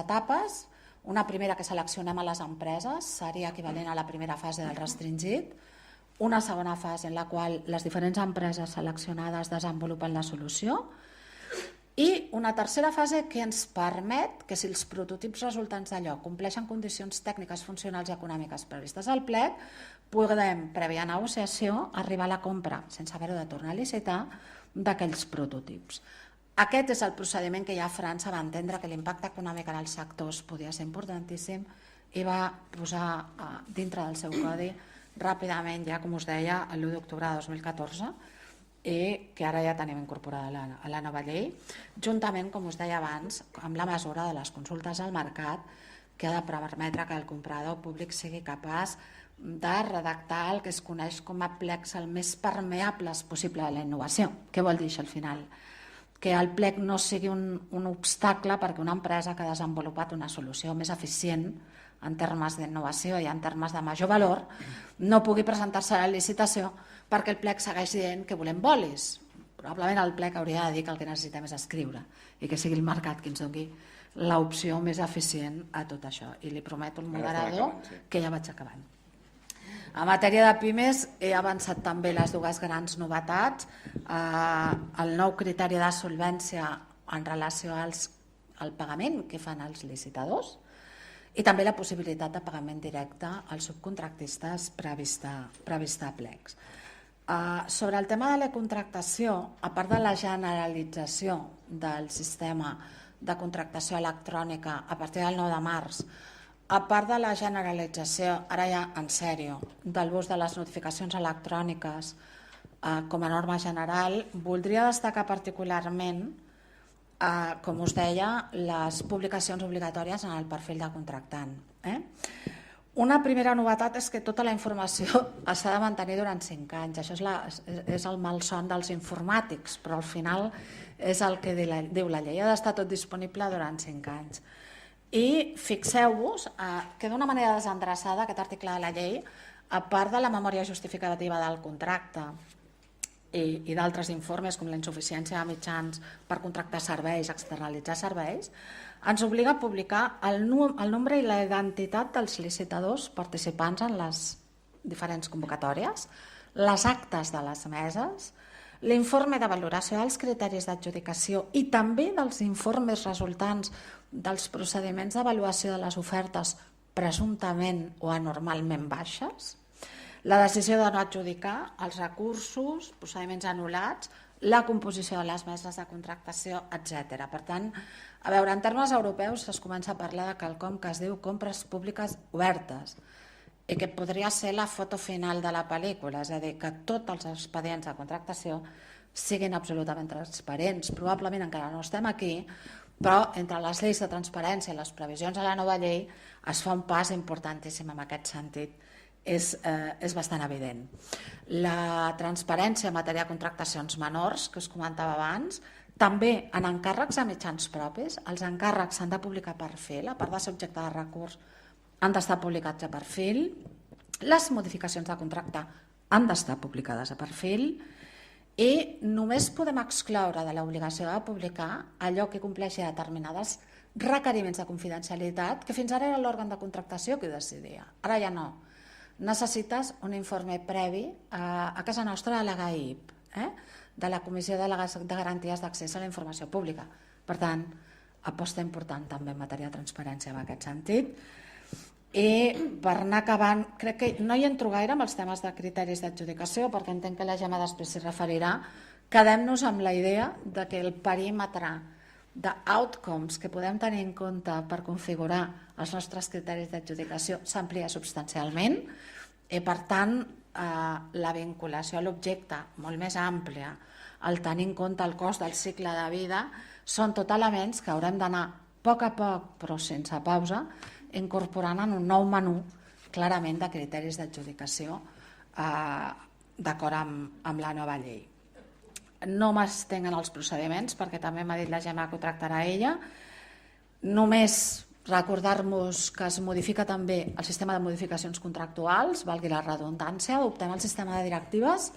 etapes. Una primera, que seleccionem a les empreses, seria equivalent a la primera fase del restringit. Una segona fase en la qual les diferents empreses seleccionades desenvolupen la solució. I una tercera fase que ens permet que, si els prototips resultants d'allò compleixen condicions tècniques, funcionals i econòmiques previstes al plec, podem, prèvia negociació, arribar a la compra, sense haver-ho de tornar a licitar, d'aquells prototips. Aquest és el procediment que ja França va entendre que l'impacte econòmic en els sectors podia ser importantíssim i va posar dintre del seu codi ràpidament, ja com us deia, l'1 d'octubre de 2014, i que ara ja tenim incorporada a la nova llei, juntament, com us deia abans, amb la mesura de les consultes al mercat, que ha de permetre que el comprador públic sigui capaç de redactar el que es coneix com a plecs el més permeables possible de la innovació. Què vol dir això al final? Que el plec no sigui un obstacle perquè una empresa que ha desenvolupat una solució més eficient en termes d'innovació i en termes de major valor no pugui presentar-se a la licitació perquè el plec segueix dient que volem bolis. Probablement el plec hauria de dir que el que necessitem és escriure i que sigui el mercat qui ens doni l'opció més eficient a tot això. I li prometo al moderador que ja vaig acabant. En matèria de pimes he avançat també les dues grans novetats, el nou criteri de solvència en relació al pagament que fan els licitadors i també la possibilitat de pagament directe als subcontractistes prevista a plecs. Sobre el tema de la contractació, a part de la generalització del sistema de contractació electrònica a partir del 9 de març, a part de la generalització, ara ja en sèrio, del bus de les notificacions electròniques com a norma general, voldria destacar particularment, com us deia, les publicacions obligatòries en el perfil de contractant. Una primera novetat és que tota la informació s'ha de mantenir durant 5 anys. Això és el malson dels informàtics, però al final és el que diu la llei. Ha d'estar tot disponible durant 5 anys. I fixeu-vos que d'una manera desendreçada aquest article de la llei, a part de la memòria justificativa del contracte i d'altres informes com la insuficiència de mitjans per contractar serveis, externalitzar serveis, ens obliga a publicar el nombre i la identitat dels licitadors participants en les diferents convocatòries, les actes de les meses, l'informe de valoració dels criteris d'adjudicació i també dels informes resultants dels procediments d'avaluació de les ofertes presumptament o anormalment baixes, la decisió de no adjudicar, els recursos, procediments anul·lats, la composició de les meses de contractació, etc. Per tant, a veure, en termes europeus es comença a parlar de quelcom que es diu compres públiques obertes i que podria ser la foto final de la pel·lícula, és a dir, que tots els expedients de contractació siguin absolutament transparents. Probablement encara no estem aquí, però entre les lleis de transparència i les previsions de la nova llei es fa un pas importantíssim en aquest sentit. És bastant evident. La transparència en matèria de contractacions menors, que us comentava abans, també en encàrrecs a mitjans propis, els encàrrecs s'han de publicar a perfil, a part de ser objecte de recurs, han d'estar publicats a perfil, les modificacions de contracte han d'estar publicades a perfil i només podem excloure de l'obligació de publicar allò que compleixi determinades requeriments de confidencialitat que fins ara era l'òrgan de contractació qui decidia. Ara ja no. Necessites un informe previ a casa nostra de la GAIP, de la Comissió de Garanties d'Accés a la Informació Pública. Per tant, aposta important també en matèria de transparència en aquest sentit. I per anar acabant, crec que no hi entro gaire amb els temes de criteris d'adjudicació perquè entenc que la Gemma després s'hi referirà. Quedem-nos amb la idea de que el perímetre d'outcomes que podem tenir en compte per configurar els nostres criteris d'adjudicació s'amplia substancialment i, per tant, la vinculació a l'objecte molt més àmplia, el tenir en compte el cost del cicle de vida, són tot elements que haurem d'anar a poc, però sense pausa, incorporant en un nou menú clarament de criteris d'adjudicació d'acord amb la nova llei. No m'estenc en els procediments perquè també m'ha dit la Gemma que ho tractarà ella. Només recordar-nos que es modifica també el sistema de modificacions contractuals, valgui la redundància, adoptem el sistema de directives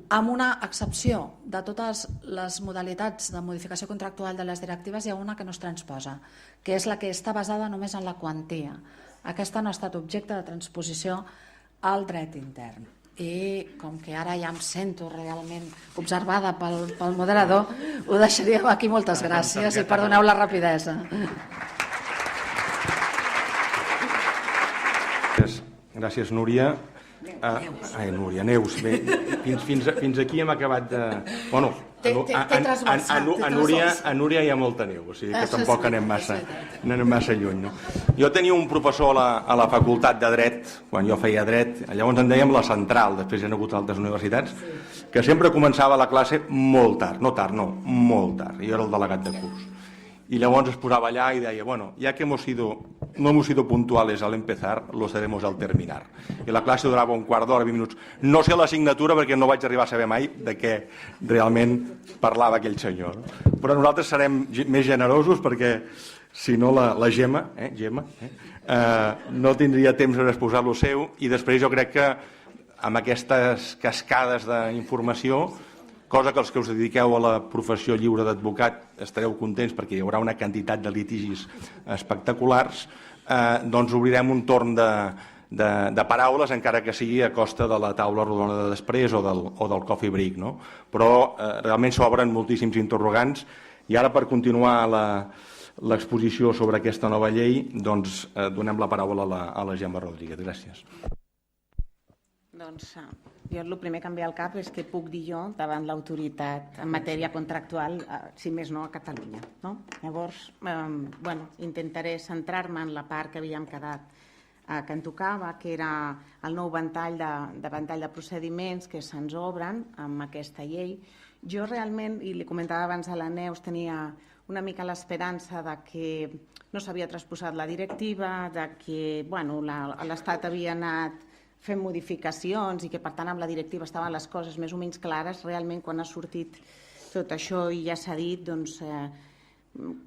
amb una excepció de totes les modalitats de modificació contractual de les directives. Hi ha una que no es transposa, que és la que està basada només en la quantia. Aquesta no ha estat objecte de transposició al dret intern. I com que ara ja em sento realment observada pel moderador, ho deixaríem aquí. Moltes gràcies i perdoneu la rapidesa. Gràcies, Núria. Núria, Neus. Fins aquí hem acabat de... Bueno, a Núria hi ha molta neu, o sigui que tampoc anem massa lluny. Jo tenia un professor a la facultat de Dret, quan jo feia Dret, llavors en dèiem la Central, després hi ha hagut altres universitats, que sempre començava la classe molt tard, no tard, no, molt tard, i jo era el delegat de curs. Y llavors es posava allà i deia, bueno, ya que no hemos sido puntuales al empezar, lo seremos al terminar. I la classe durava un quart d'hora, 20 minuts. No sé l'assignatura perquè no vaig arribar a saber mai de què realment parlava aquell senyor. Però nosaltres serem més generosos perquè, si no, la Gemma no tindria temps per exposar lo seu, i després jo crec que amb aquestes cascades d'informació, cosa que els que us dediqueu a la professió lliure d'advocat estareu contents perquè hi haurà una quantitat de litigis espectaculars, doncs obrirem un torn de paraules, encara que sigui a costa de la taula rodona de després o del coffee break, no? Però realment s'obren moltíssims interrogants i ara, per continuar l'exposició sobre aquesta nova llei, doncs donem la paraula a la Gemma Rodríguez. Gràcies. Doncs jo el primer que em ve al cap és què puc dir jo davant l'autoritat en matèria contractual, si més no a Catalunya. Llavors, intentaré centrar-me en la part que havíem quedat que em tocava, que era el nou ventall de procediments que se'ns obren amb aquesta llei. Jo realment, i li comentava abans a la Neus, tenia una mica l'esperança de que no s'havia transposat la directiva, de que l'Estat havia anat fent modificacions i que, per tant, amb la directiva estaven les coses més o menys clares. Realment, quan ha sortit tot això i ja s'ha dit, doncs,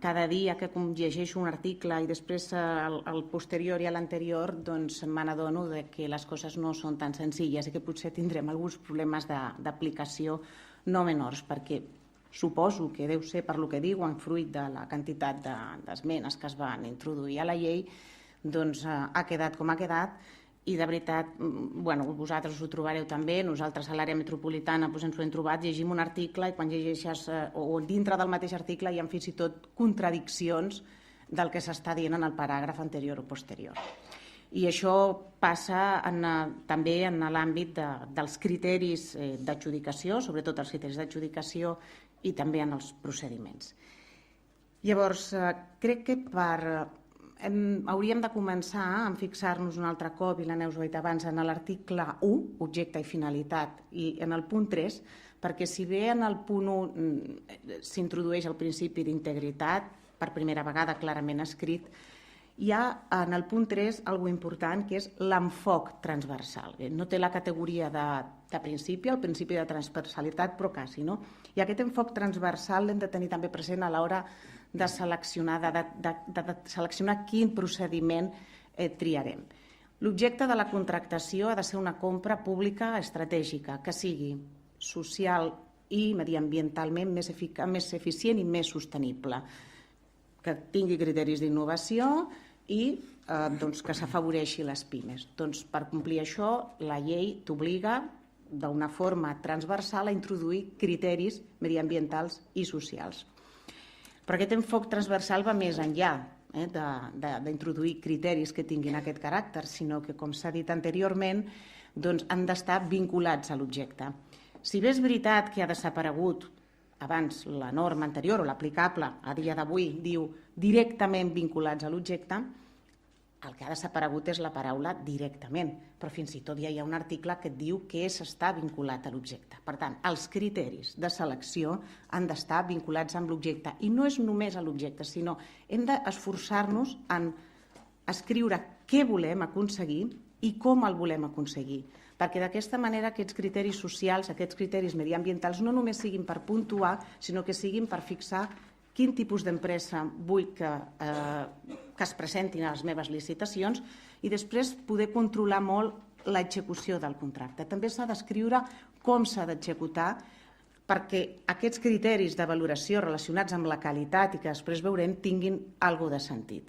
cada dia que llegeixo un article i després al posterior i a l'anterior, doncs me n'adono que les coses no són tan senzilles i que potser tindrem alguns problemes d'aplicació no menors, perquè suposo que deu ser per lo que diuen, fruit de la quantitat d'esmenes que es van introduir a la llei, doncs ha quedat com ha quedat. I de veritat, vosaltres ho trobareu també, nosaltres a l'àrea metropolitana ens ho hem trobat, llegim un article i quan llegeixes, o dintre del mateix article hi ha fins i tot contradiccions del que s'està dient en el paràgraf anterior o posterior. I això passa també en l'àmbit dels criteris d'adjudicació, sobretot els criteris d'adjudicació i també en els procediments. Llavors, crec que hauríem de començar a fixar-nos un altre cop, i la Neus ho ha dit abans, en l'article 1, objecte i finalitat, i en el punt 3, perquè si bé en el punt 1 s'introdueix el principi d'integritat, per primera vegada clarament escrit, hi ha en el punt 3 alguna cosa important, que és l'enfoc transversal. No té la categoria de principi, el principi de transversalitat, però quasi, no? I aquest enfoc transversal l'hem de tenir també present a l'hora de seleccionar quin procediment triarem. L'objecte de la contractació ha de ser una compra pública estratègica, que sigui social i mediambientalment més eficient i més sostenible, que tingui criteris d'innovació i que s'afavoreixi les pimes. Doncs per complir això, la llei t'obliga d'una forma transversal a introduir criteris mediambientals i socials. Però aquest enfoc transversal va més enllà d'introduir criteris que tinguin aquest caràcter, sinó que, com s'ha dit anteriorment, han d'estar vinculats a l'objecte. Si bé és veritat que ha desaparegut abans la norma anterior o l'aplicable a dia d'avui diu directament vinculats a l'objecte, el que ha desaparegut és la paraula directament, però fins i tot ja hi ha un article que et diu que s'està vinculat a l'objecte. Per tant, els criteris de selecció han d'estar vinculats amb l'objecte. I no és només a l'objecte, sinó hem d'esforçar-nos en escriure què volem aconseguir i com el volem aconseguir, perquè d'aquesta manera aquests criteris socials, aquests criteris mediambientals no només siguin per puntuar, sinó que siguin per fixar quin tipus d'empresa vull que es presentin a les meves licitacions i després poder controlar molt l'execució del contracte. També s'ha d'escriure com s'ha d'executar perquè aquests criteris de valoració relacionats amb la qualitat i que després veurem tinguin alguna de sentit.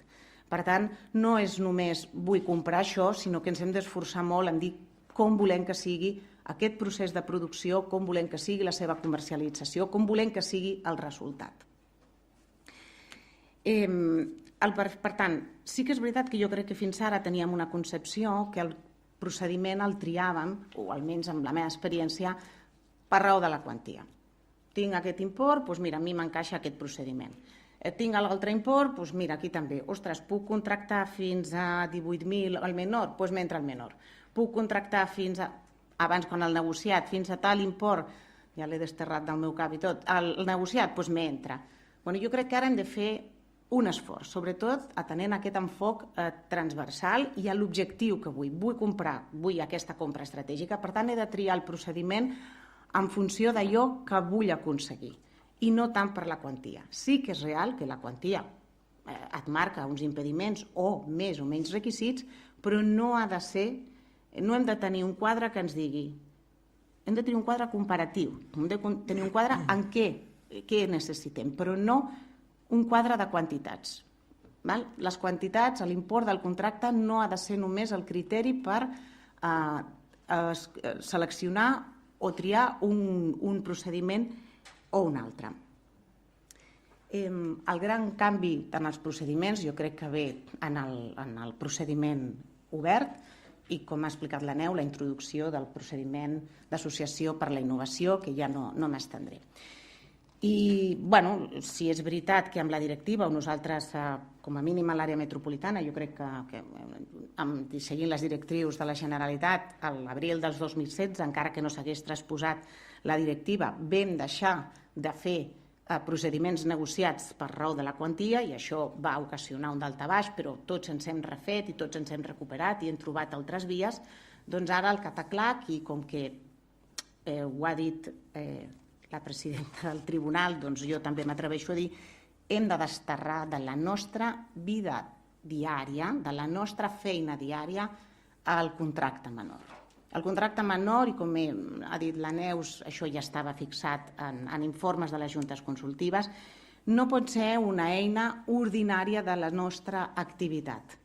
Per tant, no és només vull comprar això, sinó que ens hem d'esforçar molt en dir com volem que sigui aquest procés de producció, com volem que sigui la seva comercialització, com volem que sigui el resultat. Per tant, sí que és veritat que jo crec que fins ara teníem una concepció que el procediment el triàvem, o almenys amb la meva experiència, per raó de la quantia. Tinc aquest import, doncs mira, a mi m'encaixa aquest procediment. Tinc l'altre import, doncs mira, aquí també. Ostres, puc contractar fins a 18.000 al menor? Doncs m'entra el menor. Puc contractar fins a, abans quan el negociat, fins a tal import, ja l'he desterrat del meu cap i tot, el negociat, doncs m'entra. Jo crec que ara hem de fer un esforç, sobretot atenent aquest enfoc transversal i a l'objectiu que vull. Vull aquesta compra estratègica, per tant he de triar el procediment en funció d'allò que vull aconseguir i no tant per la quantia. Sí que és real que la quantia et marca uns impediments o més o menys requisits, però no ha de ser, no hem de tenir un quadre que ens digui, hem de tenir un quadre comparatiu, hem de tenir un quadre en què necessitem, però no un quadre de quantitats. Les quantitats, l'import del contracte no ha de ser només el criteri per seleccionar o triar un procediment o un altre. El gran canvi en els procediments jo crec que ve en el procediment obert i, com ha explicat l'Aneu, la introducció del procediment d'associació per la innovació, que ja no m'estendré. I, si és veritat que amb la directiva, nosaltres, com a mínim a l'àrea metropolitana, jo crec que seguint les directrius de la Generalitat, a l'abril del 2016, encara que no s'hagués transposat la directiva, vam deixar de fer procediments negociats per raó de la quantia i això va ocasionar un daltabaix, però tots ens hem refet i tots ens hem recuperat i hem trobat altres vies. Doncs ara el cataclac, i com que ho ha dit la presidenta del tribunal, doncs jo també m'atreveixo a dir, hem de desterrar de la nostra vida diària, de la nostra feina diària, el contracte menor. El contracte menor, i com ha dit la Neus, això ja estava fixat en informes de les juntes consultives, no pot ser una eina ordinària de la nostra activitat.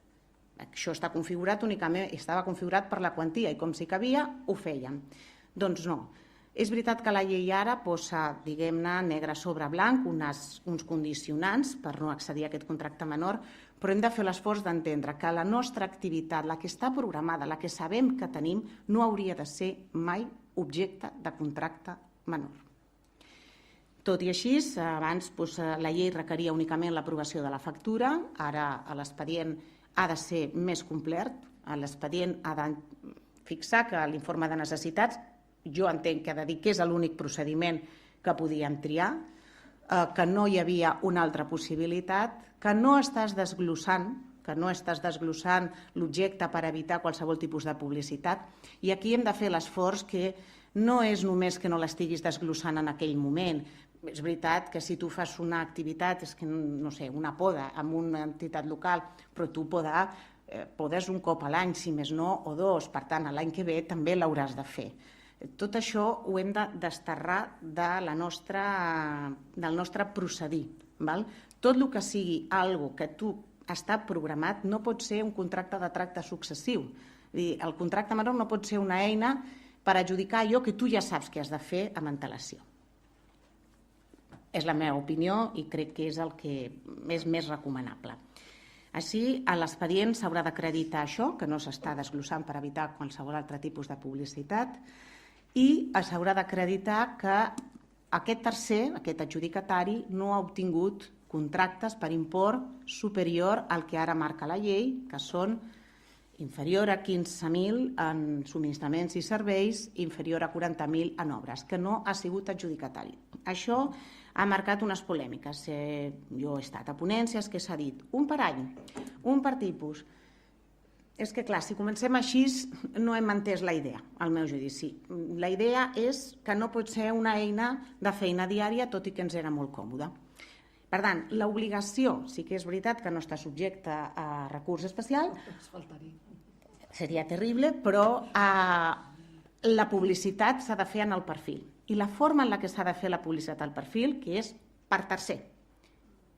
Això està configurat únicament, estava configurat per la quantia i com si cabia, ho fèiem. Doncs no. És veritat que la llei ara posa, diguem-ne, negre sobre blanc, uns condicionants per no accedir a aquest contracte menor, però hem de fer l'esforç d'entendre que la nostra activitat, la que està programada, la que sabem que tenim, no hauria de ser mai objecte de contracte menor. Tot i així, abans la llei requeria únicament l'aprovació de la factura, ara l'expedient ha de ser més complet, l'expedient ha de fixar que l'informe de necessitats, jo entenc que ha de dir que és l'únic procediment que podíem triar, que no hi havia una altra possibilitat, que no estàs desglossant l'objecte per evitar qualsevol tipus de publicitat. I aquí hem de fer l'esforç que no és només que no l'estiguis desglossant en aquell moment. És veritat que si tu fas una activitat, és que no sé, una poda amb una entitat local, però tu podes un cop a l'any, si més no, o dos. Per tant, l'any que ve també l'hauràs de fer. Tot això ho hem de desterrar del nostre procedir. Tot el que sigui algo que tu està programat no pot ser un contracte de tracte successiu. El contracte menor no pot ser una eina per adjudicar allò que tu ja saps que has de fer amb antelació. És la meva opinió i crec que és el que és més recomanable. Així, a l'expedient s'haurà d'acreditar això, que no s'està desglossant per evitar qualsevol altre tipus de publicitat, i s'haurà d'acreditar que aquest tercer, aquest adjudicatari, no ha obtingut contractes per import superior al que ara marca la llei, que són inferior a 15.000 en subministraments i serveis, inferior a 40.000 en obres, que no ha sigut adjudicatari. Això ha marcat unes polèmiques. Jo he estat a ponències que s'ha dit un per any, un per tipus. És que, clar, si comencem així no hem entès la idea, al meu judici. La idea és que no pot ser una eina de feina diària, tot i que ens era molt còmode. Per tant, l'obligació, sí que és veritat que no està subjecte a recurs especial, seria terrible, però la publicitat s'ha de fer en el perfil. I la forma en la que s'ha de fer la publicitat al perfil, que és per tercer,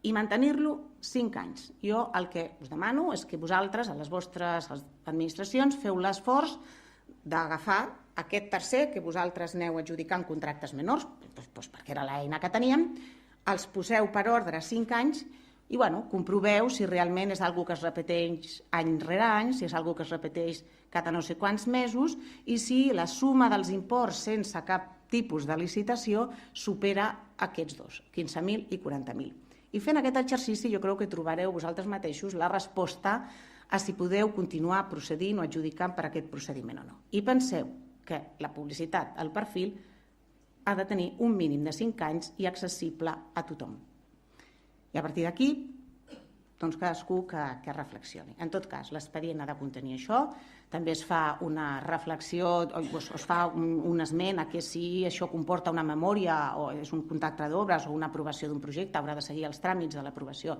i mantenir-lo 5 anys. Jo el que us demano és que vosaltres, a les vostres administracions, feu l'esforç d'agafar aquest tercer que vosaltres aneu adjudicant contractes menors, perquè era l'eina que teníem, els poseu per ordre 5 anys i comproveu si realment és una cosa que es repeteix any rere any, si és una cosa que es repeteix cada no sé quants mesos i si la suma dels imports sense cap tipus de licitació supera aquests dos, 15.000 i 40.000. I fent aquest exercici jo crec que trobareu vosaltres mateixos la resposta a si podeu continuar procedint o adjudicant per aquest procediment o no. I penseu que la publicitat, el perfil, ha de tenir un mínim de 5 anys i accessible a tothom. I a partir d'aquí, doncs cadascú que reflexioni. En tot cas, l'expedient ha de contenir això, també es fa una reflexió, es fa un esment a que si això comporta una memòria o és un contracte d'obres o una aprovació d'un projecte, haurà de seguir els tràmits de l'aprovació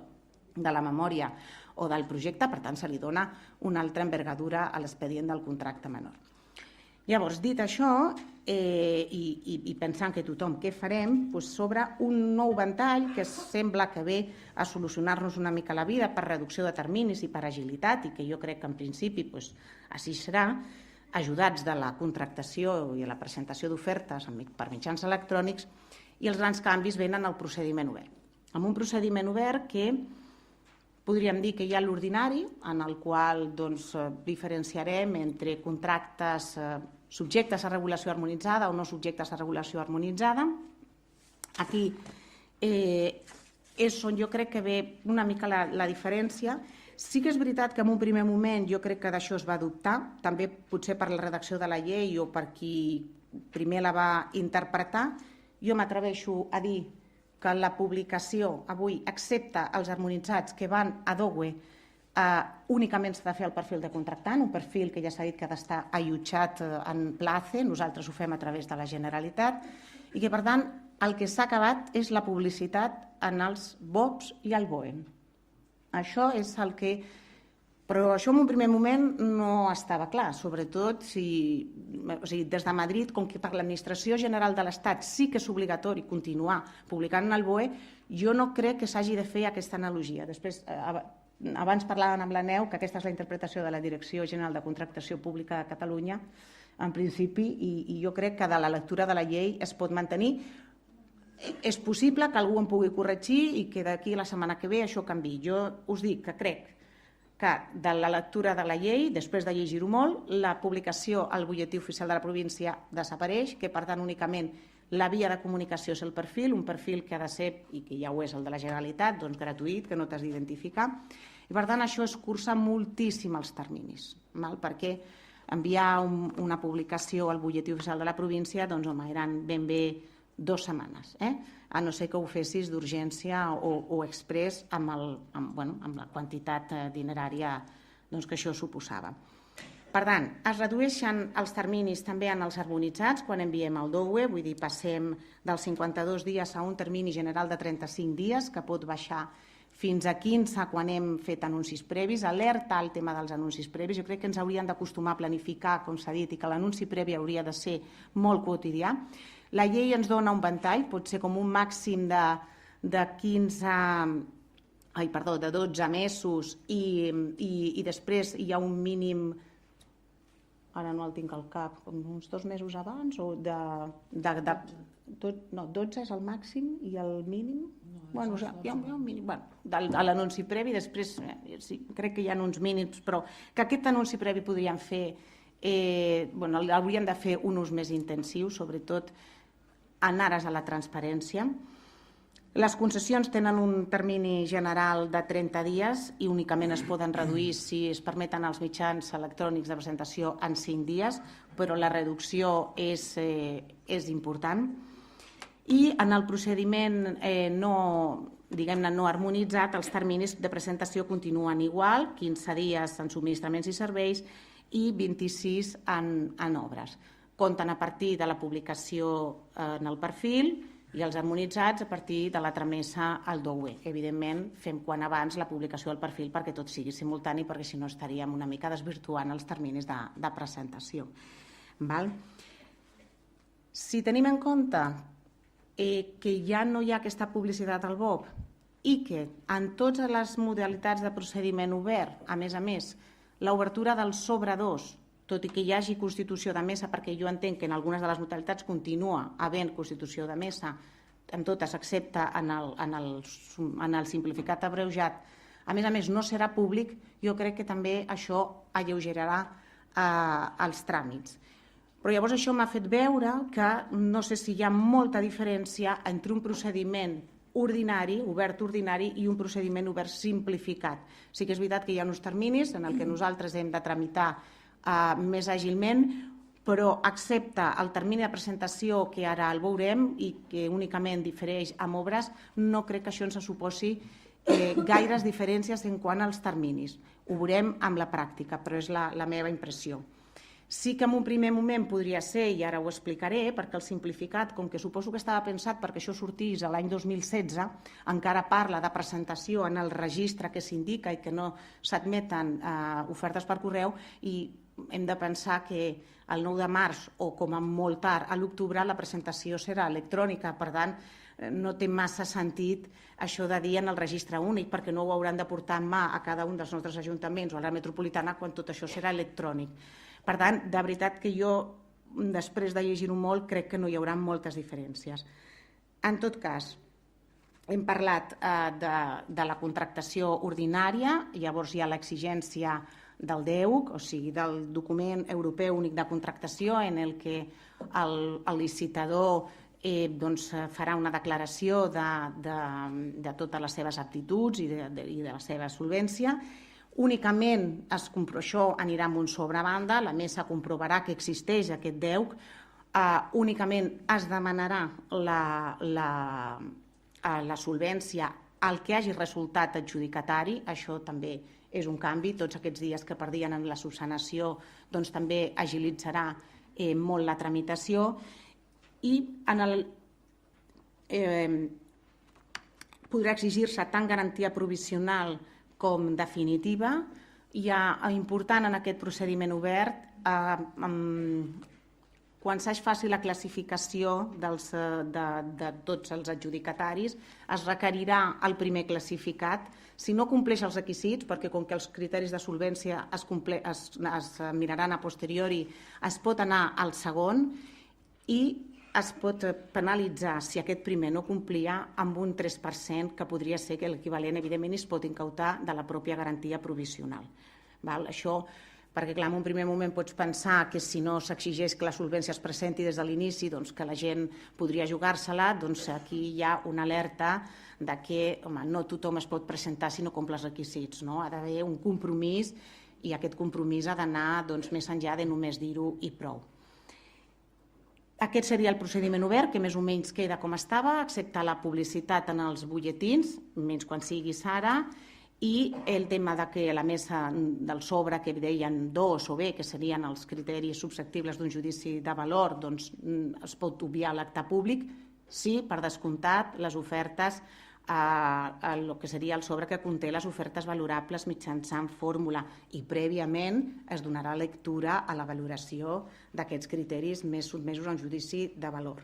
de la memòria o del projecte, per tant, se li dona una altra envergadura a l'expedient del contracte menor. Llavors, dit això, i pensant que tothom què farem, s'obre un nou ventall que sembla que ve a solucionar-nos una mica la vida per reducció de terminis i per agilitat, i que jo crec que en principi així serà, ajudats de la contractació i la presentació d'ofertes per mitjans electrònics, i els grans canvis venen al procediment obert. Amb un procediment obert que podríem dir que hi ha l'ordinari, en el qual diferenciarem entre contractes subjectes a regulació harmonitzada o no subjectes a regulació harmonitzada. Aquí és on jo crec que ve una mica la diferència. Sí que és veritat que en un primer moment jo crec que d'això es va dubtar, també potser per la redacció de la llei o per qui primer la va interpretar. Jo m'atreveixo a dir que la publicació avui accepta els harmonitzats que van a DOE, únicament s'ha de fer el perfil de contractant, un perfil que ja s'ha dit que ha d'estar allotjat en PLACE, nosaltres ho fem a través de la Generalitat, i que per tant el que s'ha acabat és la publicitat en els BOPs i al BOEM. Això és el que... Però això en un primer moment no estava clar, sobretot des de Madrid, com que per l'Administració General de l'Estat sí que és obligatori continuar publicant en el BOE, jo no crec que s'hagi de fer aquesta analogia. Després, abans parlaven amb la Neu que aquesta és la interpretació de la Direcció General de Contractació Pública de Catalunya, en principi, i jo crec que de la lectura de la llei es pot mantenir. És possible que algú em pugui corregir i que d'aquí a la setmana que ve això canviï. Jo us dic que crec que de la lectura de la llei, després de llegir-ho molt, la publicació al butlletí oficial de la província desapareix, que per tant únicament la via de comunicació és el perfil, un perfil que ha de ser, i que ja ho és el de la Generalitat, gratuït, que no t'has d'identificar. I per tant això escurça moltíssim els terminis, perquè enviar una publicació al butlletí oficial de la província, eren ben bé 2 setmanes, a no ser que ho fessis d'urgència o exprés amb la quantitat dinerària que això suposava. Per tant, es redueixen els terminis també en els harmonitzats quan enviem el DOE, vull dir, passem dels 52 dies a un termini general de 35 dies, que pot baixar fins a 15 quan hem fet anuncis previs. Alerta al tema dels anuncis previs. Jo crec que ens hauríem d'acostumar a planificar, com s'ha dit, i que l'anunci previ hauria de ser molt quotidià. La llei ens dona un ventall, pot ser com un màxim de 12 mesos i després hi ha un mínim, ara no el tinc al cap, uns 2 mesos abans, o no, 12 és el màxim i el mínim? Bueno, hi ha un mínim, a l'anunci previ, després crec que hi ha uns mínims, però que aquest anunci previ podríem fer, hauríem de fer un ús més intensiu, sobretot en ares a la transparència. Les concessions tenen un termini general de 30 dies i únicament es poden reduir si es permeten els mitjans electrònics de presentació en 5 dies, però la reducció és important. I en el procediment no harmonitzat, els terminis de presentació continuen igual, 15 dies en subministraments i serveis i 26 en obres. Compten a partir de la publicació en el perfil i els harmonitzats a partir de la tramesa al DOE. Evidentment, fem quan abans la publicació del perfil perquè tot sigui simultani, perquè si no estaríem una mica desvirtuant els terminis de presentació. Si tenim en compte que ja no hi ha aquesta publicitat al BOP i que en totes les modalitats de procediment obert, a més, l'obertura del sobre 2, tot i que hi hagi constitució de mesa, perquè jo entenc que en algunes de les modalitats continua havent constitució de mesa, en totes excepte en el simplificat abreujat, a més no serà públic, jo crec que també això alleugerarà els tràmits. Però llavors això m'ha fet veure que no sé si hi ha molta diferència entre un procediment ordinari, obert ordinari, i un procediment obert simplificat. Sí que és veritat que hi ha uns terminis en què nosaltres hem de tramitar més àgilment, però accepta el termini de presentació que ara el veurem i que únicament difereix amb obres, no crec que això ens suposi gaires diferències en quant als terminis. Ho veurem amb la pràctica, però és la meva impressió. Sí que en un primer moment podria ser, i ara ho explicaré, perquè el simplificat, com que suposo que estava pensat perquè això sortís l'any 2016, encara parla de presentació en el registre que s'indica i que no s'admeten ofertes per correu, i hem de pensar que el 9 de març o com a molt tard a l'octubre la presentació serà electrònica, per tant no té massa sentit això de dir en el registre únic, perquè no ho hauran de portar en mà a cada un dels nostres ajuntaments o a la metropolitana quan tot això serà electrònic. Per tant, de veritat que jo, després de llegir-ho molt, crec que no hi haurà moltes diferències. En tot cas, hem parlat de la contractació ordinària, llavors hi ha l'exigència del DEUC, o sigui, del document europeu únic de contractació, en el que el licitador farà una declaració de totes les seves aptituds i de la seva solvència. Únicament això anirà amb un sobrebanda, la mesa comprovarà que existeix aquest DEUC, únicament es demanarà la solvència al que hagi resultat adjudicatari, això també és un canvi, tots aquests dies que perdien en la subsanació doncs també agilitzarà molt la tramitació i podrà exigir-se tant garantia provisional com definitiva. Hi ha important en aquest procediment obert, quan es faci la classificació de tots els adjudicataris, es requerirà el primer classificat. Si no compleix els requisits, perquè com que els criteris de solvència es miraran a posteriori, es pot anar al segon i es pot penalitzar si aquest primer no complia amb un 3%, que podria ser que l'equivalent, evidentment, es pot incautar de la pròpia garantia provisional. Això, perquè clar, en un primer moment pots pensar que si no s'exigeix que la solvència es presenti des de l'inici, doncs que la gent podria jugar-se-la, doncs aquí hi ha una alerta de que no tothom es pot presentar si no compleix els requisits. Ha d'haver un compromís i aquest compromís ha d'anar més enllà de només dir-ho i prou. Aquest seria el procediment obert, que més o menys queda com estava, excepte la publicitat en els butlletins, menys quan sigui Sara, i el tema que la mesa del sobre, que deien dos o bé, que serien els criteris susceptibles d'un judici de valor, doncs es pot obviar l'acte públic. Sí, per descomptat, les ofertes, el que seria el sobre que conté les ofertes valorables mitjançant fórmula, i prèviament es donarà lectura a la valoració d'aquests criteris més sotmesos a un judici de valor.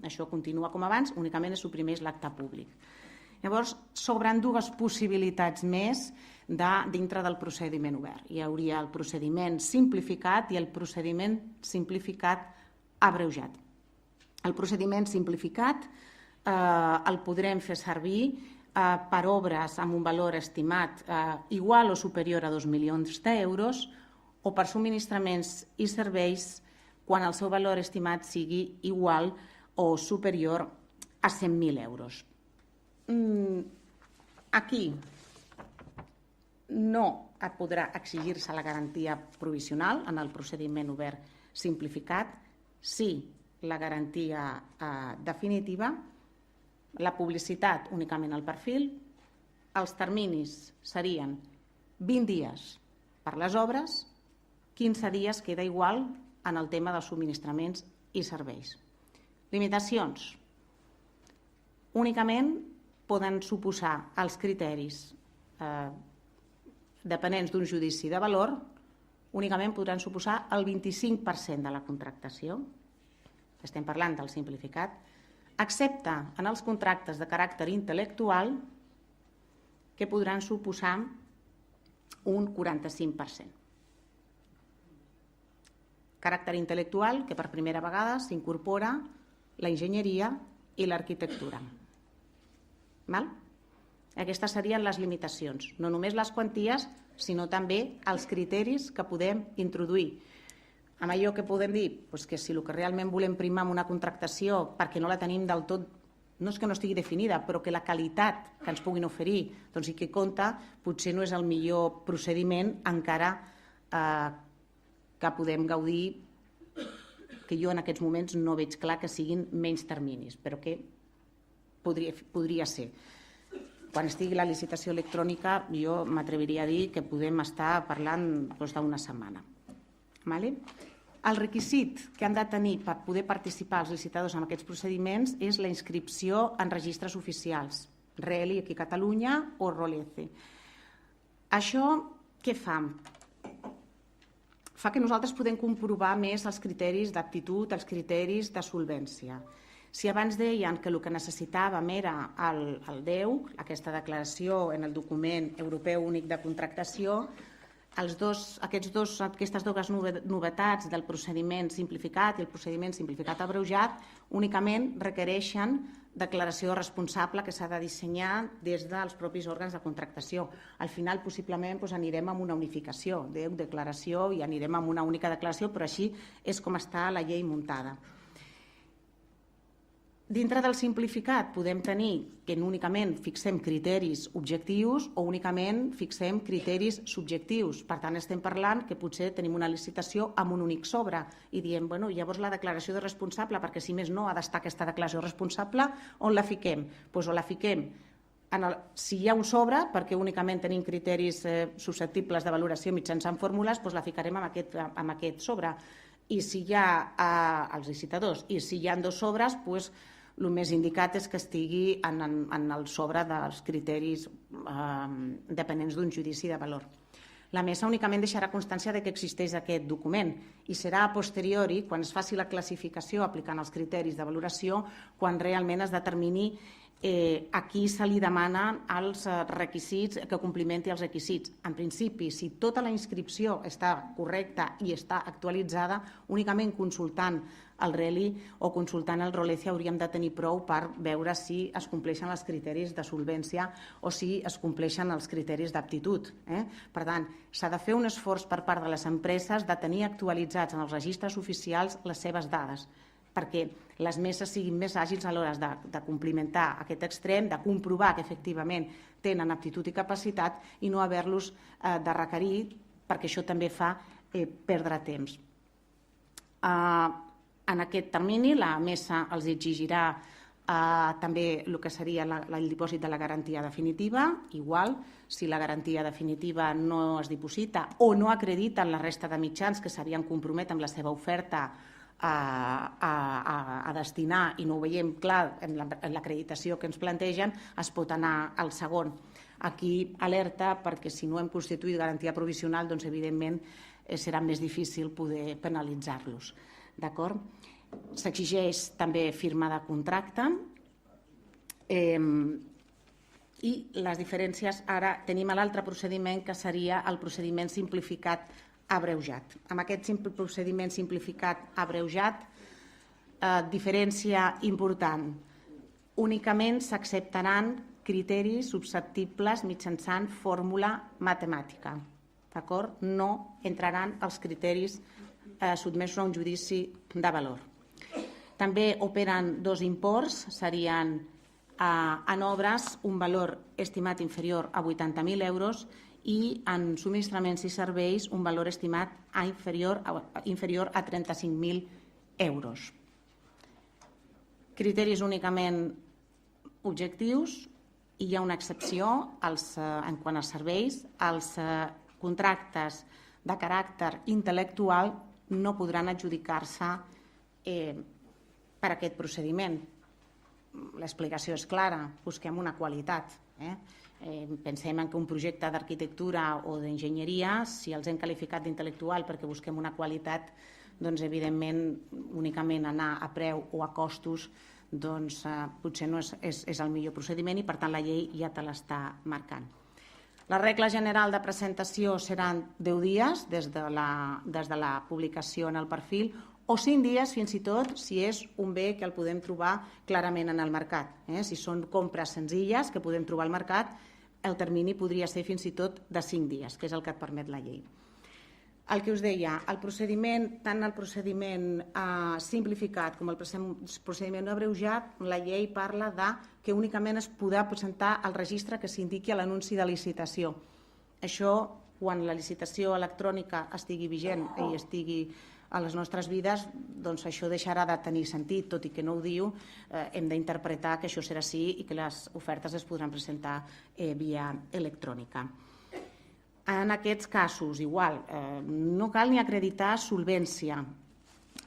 Això continua com abans, únicament es suprimeix l'acte públic. Llavors, s'obren dues possibilitats més dintre del procediment obert. Hi hauria el procediment simplificat i el procediment simplificat abreujat. El procediment simplificat el podrem fer servir per obres amb un valor estimat igual o superior a 2 milions d'euros o per subministraments i serveis quan el seu valor estimat sigui igual o superior a 100.000 euros. Aquí no podrà exigir-se la garantia provisional en el procediment obert simplificat, sí la garantia definitiva, la publicitat únicament al perfil, els terminis serien 20 dies per les obres, 15 dies queda igual en el tema dels subministraments i serveis. Limitacions. Únicament poden suposar els criteris dependents d'un judici de valor, únicament podran suposar el 25% de la contractació. Estem parlant del simplificat, excepte en els contractes de caràcter intel·lectual, que podran suposar un 45%. Caràcter intel·lectual que per primera vegada s'incorpora la enginyeria i l'arquitectura. Aquestes serien les limitacions, no només les quanties, sinó també els criteris que podem introduir. Amb allò que podem dir que si el que realment volem primar en una contractació perquè no la tenim del tot, no és que no estigui definida, però que la qualitat que ens puguin oferir i que compta potser no és el millor procediment encara que podem gaudir, que jo en aquests moments no veig clar que siguin menys terminis, però que podria ser. Quan estigui la licitació electrònica jo m'atreviria a dir que podem estar parlant d'una setmana. El requisit que han de tenir per poder participar els licitadors en aquests procediments és la inscripció en registres oficials, RELI aquí a Catalunya o ROLECE. Això què fa? fa que nosaltres podem comprovar més els criteris d'aptitud, els criteris de solvència. Si abans deien que el que necessitàvem era el DEUC, aquesta declaració en el document europeu únic de contractació, aquestes dues novetats del procediment simplificat i el procediment simplificat abreujat únicament requereixen declaració responsable que s'ha de dissenyar des dels propis òrgans de contractació. Al final, possiblement, anirem amb una unificació, declaració, i anirem amb una única declaració, però així és com està la llei muntada. Dintre del simplificat podem tenir que únicament fixem criteris objectius o únicament fixem criteris subjectius. Per tant, estem parlant que potser tenim una licitació amb un únic sobre i diem, llavors la declaració de responsable, perquè si més no ha d'estar aquesta declaració responsable, on la fiquem? Doncs o la fiquem si hi ha un sobre, perquè únicament tenim criteris susceptibles de valoració mitjançant fórmules, doncs la ficarem amb aquest sobre. I si hi ha els licitadors i si hi ha dos sobres, doncs el més indicat és que estigui en el sobre dels criteris dependents d'un judici de valor. La mesa únicament deixarà constància que existeix aquest document i serà a posteriori, quan es faci la classificació aplicant els criteris de valoració, quan realment es determini a qui se li demana els requisits, que complimenti els requisits. En principi, si tota la inscripció està correcta i està actualitzada, únicament consultant el RELI o consultant el ROLECE hauríem de tenir prou per veure si es compleixen els criteris de solvència o si es compleixen els criteris d'aptitud. Per tant, s'ha de fer un esforç per part de les empreses de tenir actualitzats en els registres oficials les seves dades, perquè les meses siguin més àgils a l'hora de complimentar aquest extrem, de comprovar que efectivament tenen aptitud i capacitat i no haver-los de requerir, perquè això també fa perdre temps. En aquest termini, la mesa els exigirà també el que seria el dipòsit de la garantia definitiva, igual, si la garantia definitiva no es diposita o no acrediten la resta de mitjans que s'havien compromès amb la seva oferta a destinar i no ho veiem clar en l'acreditació que ens plantegen, es pot anar al segon. Aquí alerta perquè si no hem constituït garantia provisional, doncs evidentment serà més difícil poder penalitzar-los. D'acord? S'exigeix també firma de contracte i les diferències, ara tenim l'altre procediment que seria el procediment simplificat abreujat. Amb aquest procediment simplificat abreujat, diferència important, únicament s'acceptaran criteris susceptibles mitjançant fórmula matemàtica. No entraran els criteris sotmesos a un judici de valor. També operen dos imports, serien en obres un valor estimat inferior a 80.000 euros i en subministraments i serveis un valor estimat inferior a 35.000 euros. Criteris únicament objectius i hi ha una excepció en quant als serveis. Els contractes de caràcter intel·lectual no podran adjudicar-se per aquest procediment. L'explicació és clara, busquem una qualitat. Pensem que un projecte d'arquitectura o d'enginyeria, si els hem qualificat d'intel·lectual perquè busquem una qualitat, doncs evidentment únicament anar a preu o a costos doncs potser no és el millor procediment i per tant la llei ja te l'està marcant. La regla general de presentació seran 10 dies des de la publicació en el perfil o 5 dies fins i tot si és un bé que el podem trobar clarament en el mercat. Si són compres senzilles que podem trobar al mercat, el termini podria ser fins i tot de 5 dies, que és el que et permet la llei. El que us deia, el procediment, tant el procediment simplificat com el procediment abreujat, la llei parla que únicament es podrà presentar al registre que s'indiqui a l'anunci de licitació. Això, quan la licitació electrònica estigui vigent i estigui a les nostres vides, doncs això deixarà de tenir sentit, tot i que no ho diu, hem d'interpretar que això serà així i que les ofertes es podran presentar via electrònica. En aquests casos, igual, no cal ni acreditar solvència.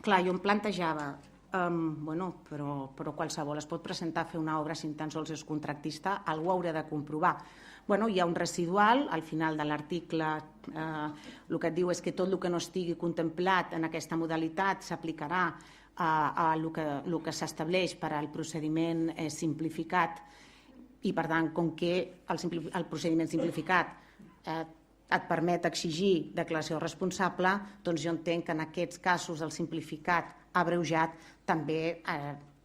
Clar, jo em plantejava, però qualsevol es pot presentar a fer una obra si tan sols és contractista, algú haurà de comprovar. Hi ha un residual, al final de l'article el que et diu és que tot el que no estigui contemplat en aquesta modalitat s'aplicarà a el que s'estableix per al procediment simplificat i, per tant, com que el procediment simplificat et permet exigir declaració responsable, doncs jo entenc que en aquests casos el simplificat abreujat també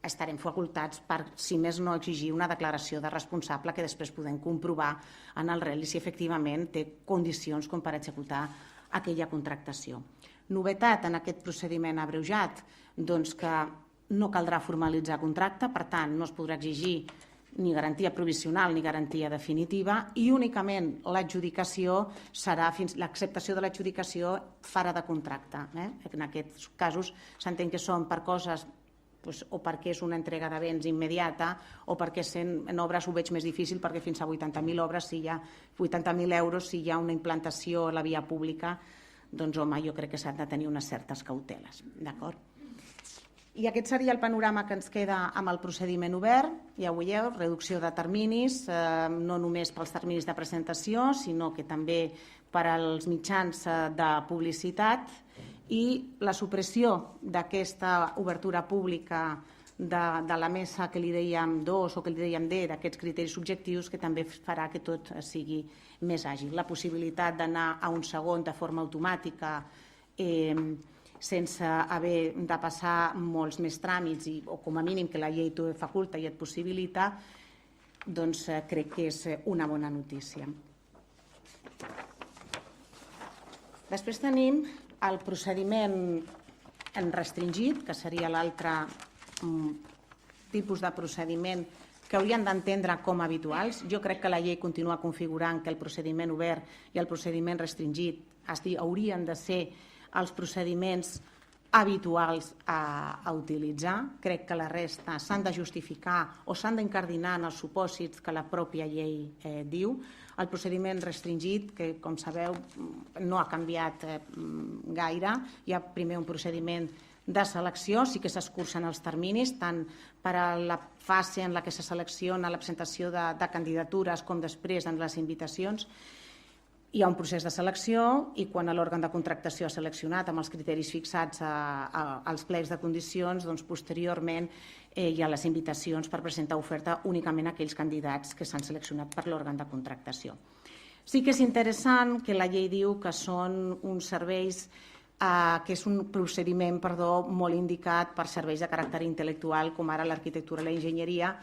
estarem facultats per, si més no, exigir una declaració de responsable que després podem comprovar en el REL si efectivament té condicions com per executar aquella contractació. Novetat en aquest procediment abreujat, doncs que no caldrà formalitzar contracte, per tant no es podrà exigir ni garantia provisional ni garantia definitiva i únicament l'adjudicació serà l'acceptació de l'adjudicació fora de contracte. En aquests casos s'entén que són per coses o perquè és una entrega de béns immediata o perquè en obres ho veig més difícil perquè fins a 80.000 euros, si hi ha 80.000 euros, si hi ha una implantació a la via pública, doncs home, jo crec que s'han de tenir unes certes cauteles. D'acord? I aquest seria el panorama que ens queda amb el procediment obert. Ja ho veieu, reducció de terminis, no només pels terminis de presentació, sinó que també per als mitjans de publicitat i la supressió d'aquesta obertura pública de la mesa que li dèiem 2 o que li dèiem D, d'aquests criteris subjectius, que també farà que tot sigui més àgil. La possibilitat d'anar a un segon de forma automàtica sense haver de passar molts més tràmits o com a mínim que la llei t'ho faculta i et possibilita, doncs crec que és una bona notícia. Després tenim el procediment en restringit, que seria l'altre tipus de procediment que haurien d'entendre com a habituals. Jo crec que la llei continua configurant que el procediment obert i el procediment restringit haurien de ser els procediments habituals a utilitzar. Crec que la resta s'han de justificar o s'han d'incardinar en els supòsits que la pròpia llei diu. El procediment restringit, que com sabeu no ha canviat gaire, hi ha primer un procediment de selecció, sí que s'escurcen els terminis, tant per a la fase en la que se selecciona la presentació de candidatures com després en les invitacions. Hi ha un procés de selecció i quan l'òrgan de contractació ha seleccionat amb els criteris fixats als plecs de condicions, doncs posteriorment hi ha les invitacions per presentar oferta únicament a aquells candidats que s'han seleccionat per l'òrgan de contractació. Sí que és interessant que la llei diu que són uns serveis, que és un procediment, molt indicat per serveis de caràcter intel·lectual com ara l'arquitectura i l'enginyeria.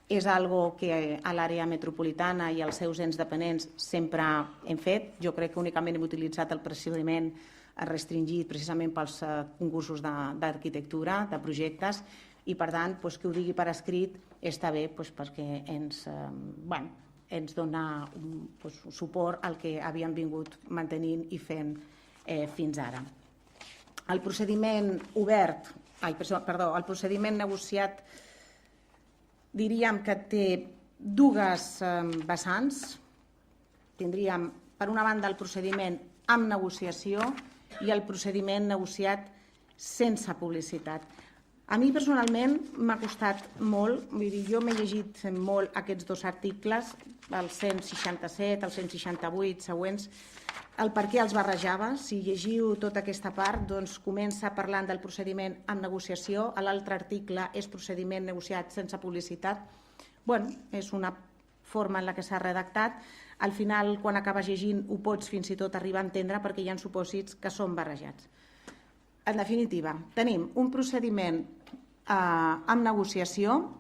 És algo que a l'àrea metropolitana i als seus ens dependents sempre hem fet. Jo crec que únicament hem utilitzat el procediment restringit precisament pels concursos d'arquitectura, de projectes, i per tant, que ho digui per escrit està bé perquè ens dona suport al que havíem vingut mantenint i fent fins ara. El procediment negociat diríem que té dues vessants. Tindríem, per una banda, el procediment amb negociació i el procediment negociat sense publicitat. A mi personalment m'ha costat molt, jo m'he llegit molt aquests dos articles, el 167, el 168 següents, el per què els barrejava. Si llegiu tota aquesta part, doncs comença parlant del procediment en negociació, a l'altre article és procediment negociat sense publicitat. És una forma en la que s'ha redactat. Al final, quan acabes llegint, ho pots fins i tot arribar a entendre perquè hi ha supòsits que són barrejats. En definitiva, tenim un procediment amb negociació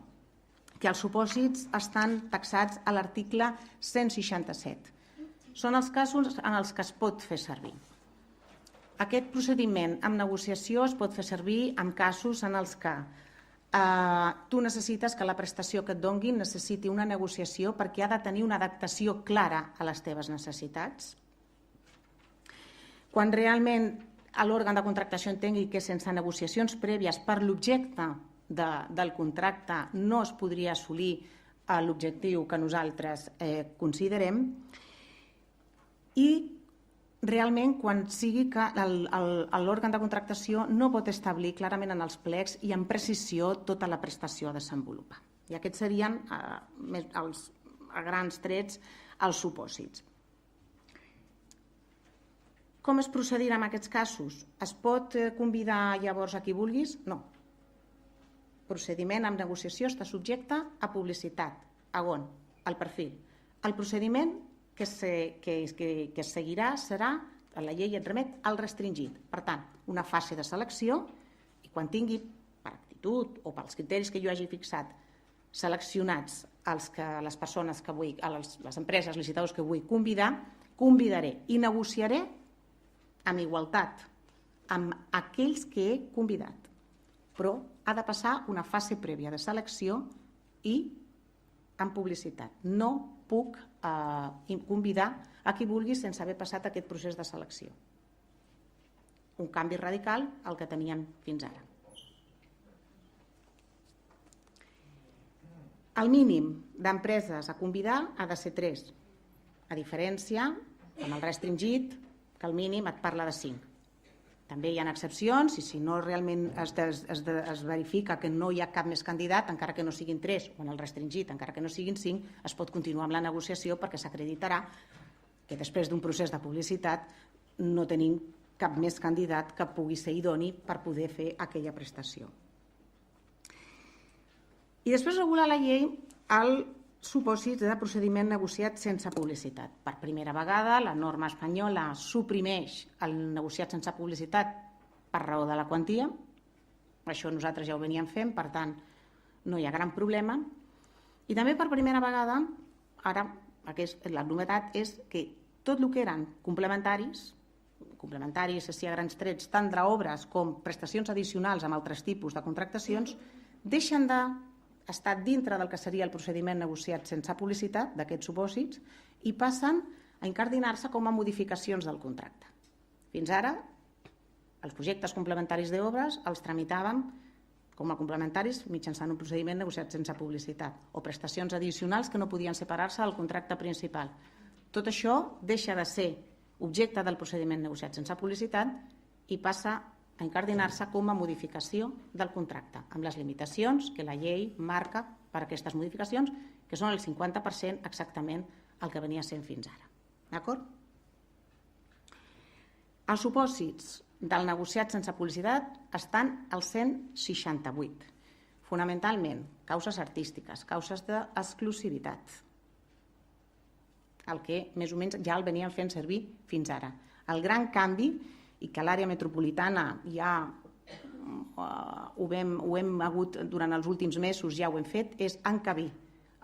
que els supòsits estan taxats a l'article 167. Són els casos en els que es pot fer servir. Aquest procediment amb negociació es pot fer servir en casos en els que tu necessites que la prestació que et donguin necessiti una negociació perquè ha de tenir una adaptació clara a les teves necessitats. Quan realment l'òrgan de contractació entengui que sense negociacions prèvies per l'objecte del contracte no es podria assolir l'objectiu que nosaltres considerem. I realment quan sigui que l'òrgan de contractació no pot establir clarament en els plecs i amb precisió tota la prestació a desenvolupar. I aquests serien, a grans trets, els supòsits. Com es procedirà en aquests casos? Es pot convidar llavors a qui vulguis? No. Procediment amb negociació està subjecte a publicitat. On? Al perfil. El procediment que es seguirà serà, la llei et remet al restringit. Per tant, una fase de selecció i quan tingui, per actitud o pels criteris que jo hagi fixat, seleccionats les persones que vull, les empreses, licitadors que vull convidar, convidaré i negociaré amb igualtat amb aquells que he convidat. Però ha de passar una fase prèvia de selecció i amb publicitat. No puc convidar a qui vulgui sense haver passat aquest procés de selecció. Un canvi radical al que teníem fins ara. El mínim d'empreses a convidar ha de ser 3, a diferència, amb el restringit, que el mínim et parla de 5. També hi ha excepcions i si no realment es verifica que no hi ha cap més candidat, encara que no siguin 3, o en el restringit, encara que no siguin 5, es pot continuar amb la negociació perquè s'acreditarà que després d'un procés de publicitat no tenim cap més candidat que pugui ser idoni per poder fer aquella prestació. I després regula la llei el supòsit de procediment negociat sense publicitat. Per primera vegada, la norma espanyola suprimeix el negociat sense publicitat per raó de la quantia. Això nosaltres ja ho veníem fent, per tant, no hi ha gran problema. I també per primera vegada, ara la novetat és que tot el que eren complementaris, així a grans trets, tant d'obres com prestacions addicionals amb altres tipus de contractacions, deixen d'estar dintre del que seria el procediment negociat sense publicitat, d'aquests supòsits, i passen a incardinar-se com a modificacions del contracte. Fins ara, els projectes complementaris d'obres els tramitàvem com a complementaris mitjançant un procediment negociat sense publicitat o prestacions addicionals que no podien separar-se del contracte principal. Tot això deixa de ser objecte del procediment negociat sense publicitat i passa a incardinar-se com a modificació del contracte, amb les limitacions que la llei marca per a aquestes modificacions, que són el 50% exactament el que venia sent fins ara. D'acord? Els supòsits del negociat sense publicitat estan al 168. Fonamentalment, causes artístiques, causes d'exclusivitat, el que més o menys ja el venien fent servir fins ara. El gran canvi, i que a l'àrea metropolitana ja ho hem hagut durant els últims mesos, ja ho hem fet, és encabir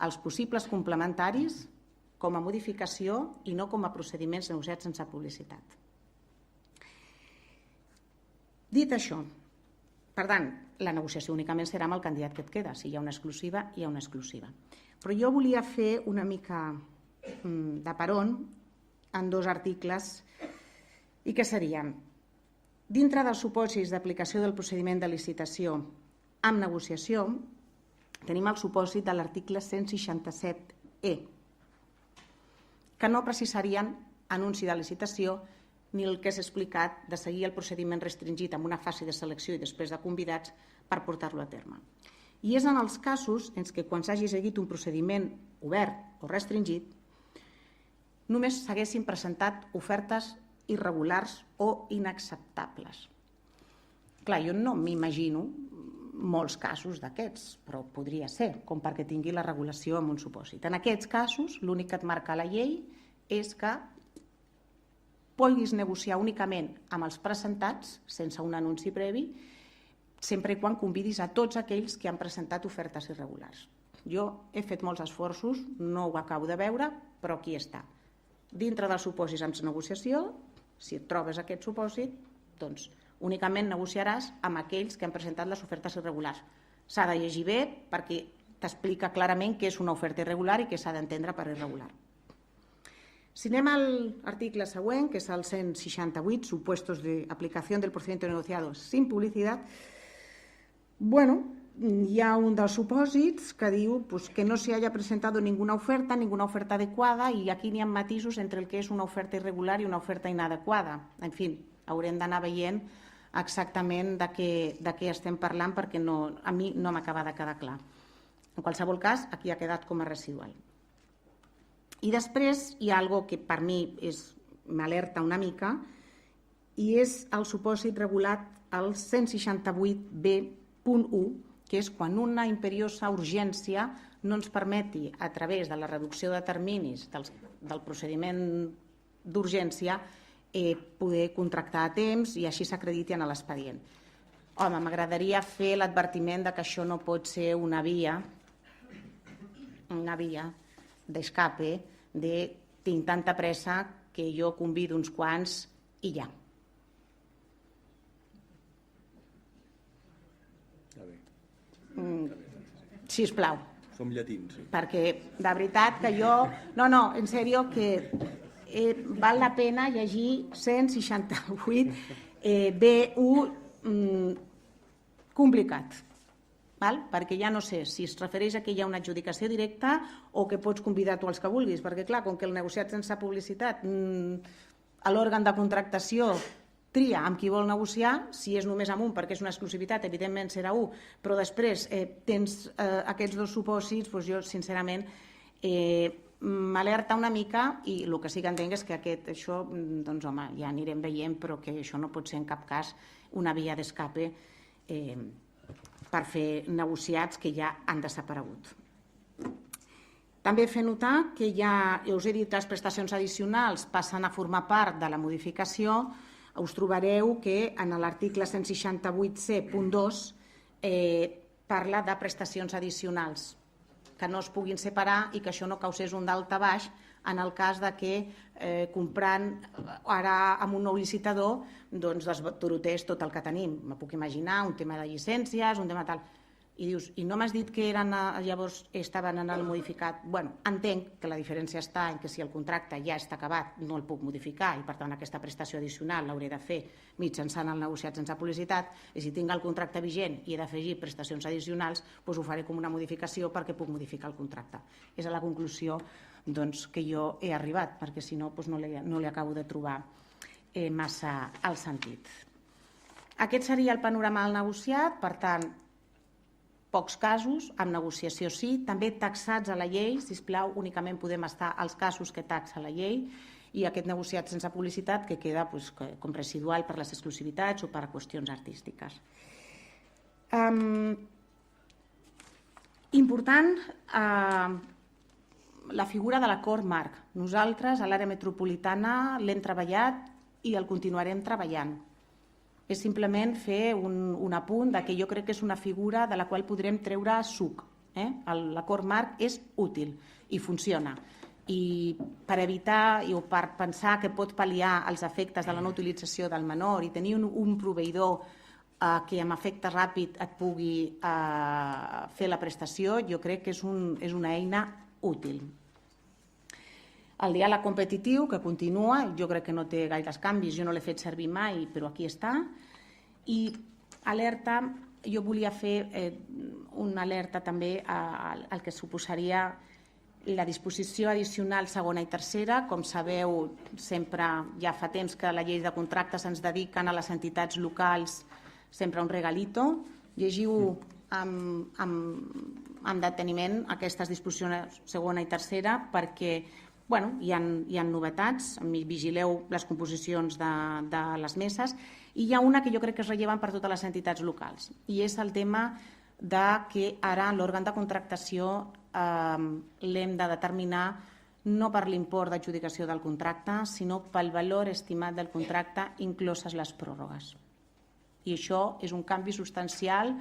els possibles complementaris com a modificació i no com a procediments negociats sense publicitat. Dit això, per tant, la negociació únicament serà amb el candidat que et queda. Si hi ha una exclusiva, hi ha una exclusiva. Però jo volia fer una mica de peron en 2 articles i que serien, dintre dels supòsits d'aplicació del procediment de licitació amb negociació, tenim el supòsit de l'article 167E, que no precisarien anunci de licitació ni el que és explicat de seguir el procediment restringit amb una fase de selecció i després de convidats per portar-lo a terme. I és en els casos en què quan s'hagi seguit un procediment obert o restringit, només s'haguessin presentat ofertes irregulars o inacceptables. Clar, jo no m'imagino molts casos d'aquests, però podria ser, com perquè tingui la regulació en un supòsit. En aquests casos, l'únic que et marca la llei és que puguis negociar únicament amb els presentats, sense un anunci previ, sempre i quan convidis a tots aquells que han presentat ofertes irregulars. Jo he fet molts esforços, no ho acabo de veure, però aquí està. Dintre dels supòsits amb negociació, si et trobes aquest supòsit, doncs únicament negociaràs amb aquells que han presentat les ofertes irregulars. S'ha de llegir bé perquè t'explica clarament què és una oferta irregular i què s'ha d'entendre per irregular. Si anem a l'article següent, que és el 168, supuestos de aplicación del procedimiento negociado sin publicidad, bueno, hi ha un dels supòsits que diu que no se haya presentado ninguna oferta adecuada, i aquí n'hi ha matisos entre el que és una oferta irregular i una oferta inadequada. En fi, haurem d'anar veient exactament de què estem parlant, perquè a mi no m'acaba de quedar clar. En qualsevol cas, aquí ha quedat com a residual. I després hi ha una cosa que per mi m'alerta una mica, i és el supòsit regulat al 168b.1, que és quan una imperiosa urgència no ens permeti, a través de la reducció de terminis del procediment d'urgència, poder contractar a temps i així s'acrediti en l'expedient. Home, m'agradaria fer l'advertiment que això no pot ser una via d'escape de tinc tanta pressa que jo convido uns quants i ja. Sisplau. Som llatins. Perquè, de veritat, que jo... No, en sèrio, que val la pena llegir 168B1 complicat, perquè ja no sé si es refereix a que hi ha una adjudicació directa o que pots convidar tu els que vulguis, perquè, clar, com que el negociat sense publicitat, l'òrgan de contractació tria amb qui vol negociar, si és només amb un, perquè és una exclusivitat, evidentment serà un, però després tens aquests dos supòsits, jo sincerament m'alerta una mica, i el que sí que entenc és que això, doncs home, ja anirem veient, però que això no pot ser en cap cas una via d'escape per fer negociats que ja han desaparegut. També fer notar que ja us he dit que les prestacions addicionals passen a formar part de la modificació. Us trobareu que en l'article 168C.2 parla de prestacions addicionals, que no es puguin separar i que això no causés un daltabaix en el cas que comprant ara amb un nou licitador desbaturotés tot el que tenim. Me puc imaginar un tema de llicències, un tema tal... I dius, i no m'has dit que llavors estaven en el modificat? Bueno, entenc que la diferència està en que si el contracte ja està acabat no el puc modificar i per tant aquesta prestació addicional l'hauré de fer mitjançant el negociat sense publicitat, i si tinc el contracte vigent i he d'afegir prestacions addicionals, doncs ho faré com una modificació perquè puc modificar el contracte. És a la conclusió que jo he arribat, perquè si no no li acabo de trobar massa el sentit. Aquest seria el panorama del negociat, per tant, pocs casos, amb negociació sí, també taxats a la llei, sisplau, únicament podem estar als casos que taxa la llei, i aquest negociat sense publicitat que queda com residual per les exclusivitats o per qüestions artístiques. Important, la figura de l'acord marc. Nosaltres a l'àrea metropolitana l'hem treballat i el continuarem treballant. És simplement fer un apunt que jo crec que és una figura de la qual podrem treure suc. L'acord marc és útil i funciona. I per evitar o per pensar que pot pal·liar els efectes de la no utilització del menor i tenir un proveïdor que amb efecte ràpid et pugui fer la prestació, jo crec que és una eina útil. El diàleg competitiu, que continua, jo crec que no té gaires canvis, jo no l'he fet servir mai, però aquí està. I alerta, jo volia fer una alerta també al que suposaria la disposició addicional segona i tercera. Com sabeu, sempre ja fa temps que la llei de contractes ens dediquen a les entitats locals sempre un regalito. Llegiu amb deteniment aquestes disposicions segona i tercera perquè hi ha novetats, vigileu les composicions de les meses, i hi ha una que jo crec que es relleven per totes les entitats locals, i és el tema que ara l'òrgan de contractació l'hem de determinar no per l'import d'adjudicació del contracte, sinó pel valor estimat del contracte, incloses les pròrrogues. I això és un canvi substancial.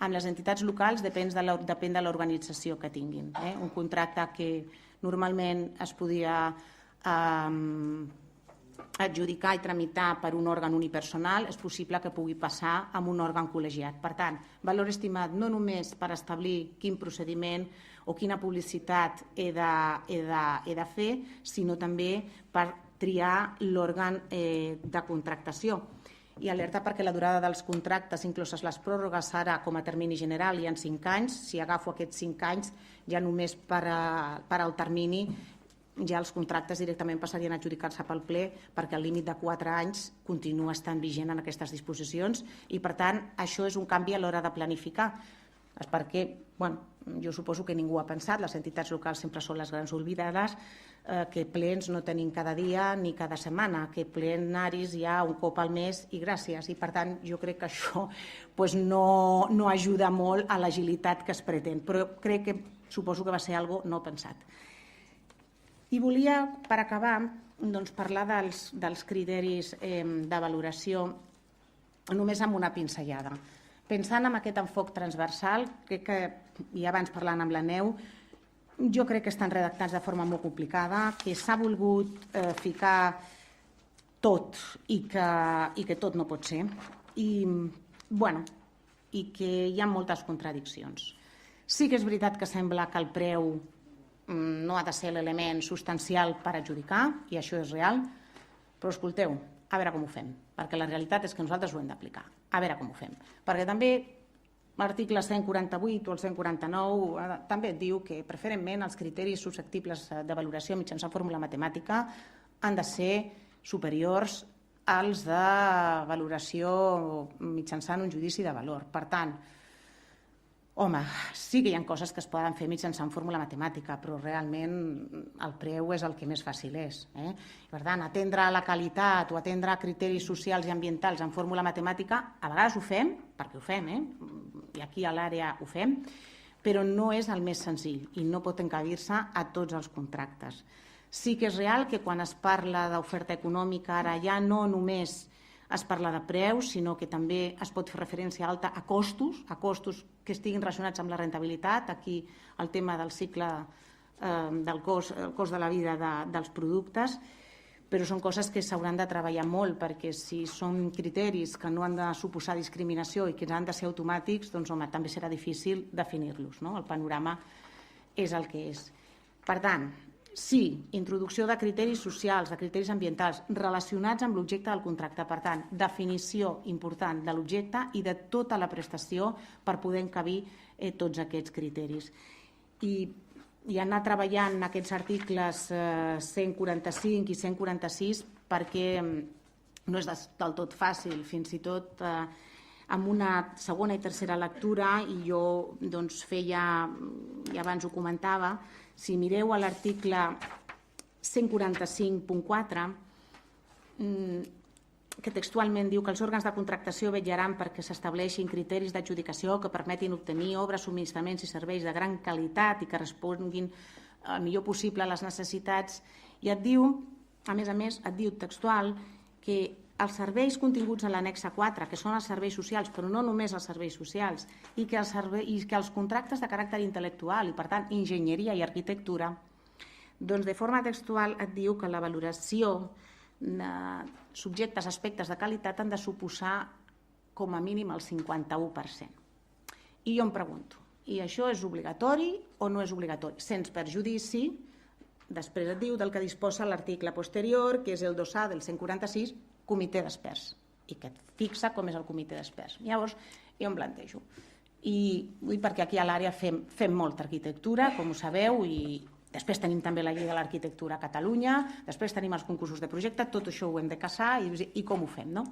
Amb les entitats locals depèn de l'organització que tinguin. Un contracte que normalment es podia adjudicar i tramitar per un òrgan unipersonal, és possible que pugui passar a un òrgan col·legiat. Per tant, valor estimat no només per establir quin procediment o quina publicitat he de fer, sinó també per triar l'òrgan de contractació. i alerta perquè la durada dels contractes, incloses les pròrrogues, ara com a termini general hi ha 5 anys. Si agafo aquests 5 anys, ja només per al termini, ja els contractes directament passarien a adjudicar-se pel ple, perquè el límit de 4 anys continua estant vigent en aquestes disposicions i, per tant, això és un canvi a l'hora de planificar. És perquè, jo suposo que ningú ha pensat, les entitats locals sempre són les grans oblidades, que plens no tenim cada dia ni cada setmana, que plenaris hi ha un cop al mes i gràcies. I, per tant, jo crec que això no ajuda molt a l'agilitat que es pretén, però crec que suposo que va ser algo no pensat. I volia, per acabar, parlar dels criteris de valoració només amb una pinzellada. Pensant en aquest enfoc transversal, crec que, i abans parlant amb la Neu, jo crec que estan redactats de forma molt complicada, que s'ha volgut ficar tot i que tot no pot ser, i que hi ha moltes contradiccions. Sí que és veritat que sembla que el preu no ha de ser l'element substancial per adjudicar, i això és real, però escolteu, a veure com ho fem, perquè la realitat és que nosaltres ho hem d'aplicar. A veure com ho fem. Perquè també l'article 148 o el 149 també et diu que preferentment els criteris susceptibles de valoració mitjançant fórmula matemàtica han de ser superiors als de valoració mitjançant un judici de valor. Per tant, home, sí que hi ha coses que es poden fer mitjançant fórmula matemàtica, però realment el preu és el que més fàcil és. Per tant, atendre la qualitat o atendre criteris socials i ambientals en fórmula matemàtica, a vegades ho fem, perquè ho fem, i aquí a l'àrea ho fem, però no és el més senzill i no pot encabir-se a tots els contractes. Sí que és real que quan es parla d'oferta econòmica ara ja no només es parla de preus, sinó que també es pot fer referència alta a costos que estiguin relacionats amb la rentabilitat. Aquí el tema del cicle del cost de la vida dels productes, però són coses que s'hauran de treballar molt, perquè si són criteris que no han de suposar discriminació i que han de ser automàtics, doncs home, també serà difícil definir-los. El panorama és el que és. Per tant, sí, introducció de criteris socials, de criteris ambientals relacionats amb l'objecte del contracte. Per tant, definició important de l'objecte i de tota la prestació per poder encabir tots aquests criteris. I anar treballant aquests articles 145 i 146 perquè no és del tot fàcil, fins i tot amb una segona i tercera lectura, i jo feia, i abans ho comentava, si mireu a l'article 145.4, que textualment diu que els òrgans de contractació vetllaran perquè s'estableixin criteris d'adjudicació que permetin obtenir obres, subministraments i serveis de gran qualitat i que responguin el millor possible a les necessitats, i et diu, a més, et diu textual que els serveis continguts en l'annexa 4, que són els serveis socials, però no només els serveis socials, i que els contractes de caràcter intel·lectual, i per tant enginyeria i arquitectura, doncs de forma textual et diu que la valoració de subjectes, aspectes de qualitat han de suposar com a mínim el 51%. I jo em pregunto, i això és obligatori o no és obligatori? Sens perjudici, després et diu del que disposa l'article posterior, que és el 2A del 146, comitè d'experts, i que et fixa com és el comitè d'experts. Llavors, jo em plantejo. I perquè aquí a l'àrea fem molta arquitectura, com ho sabeu, i després tenim també la llei de l'arquitectura a Catalunya, després tenim els concursos de projecte, tot això ho hem de casar i com ho fem, no?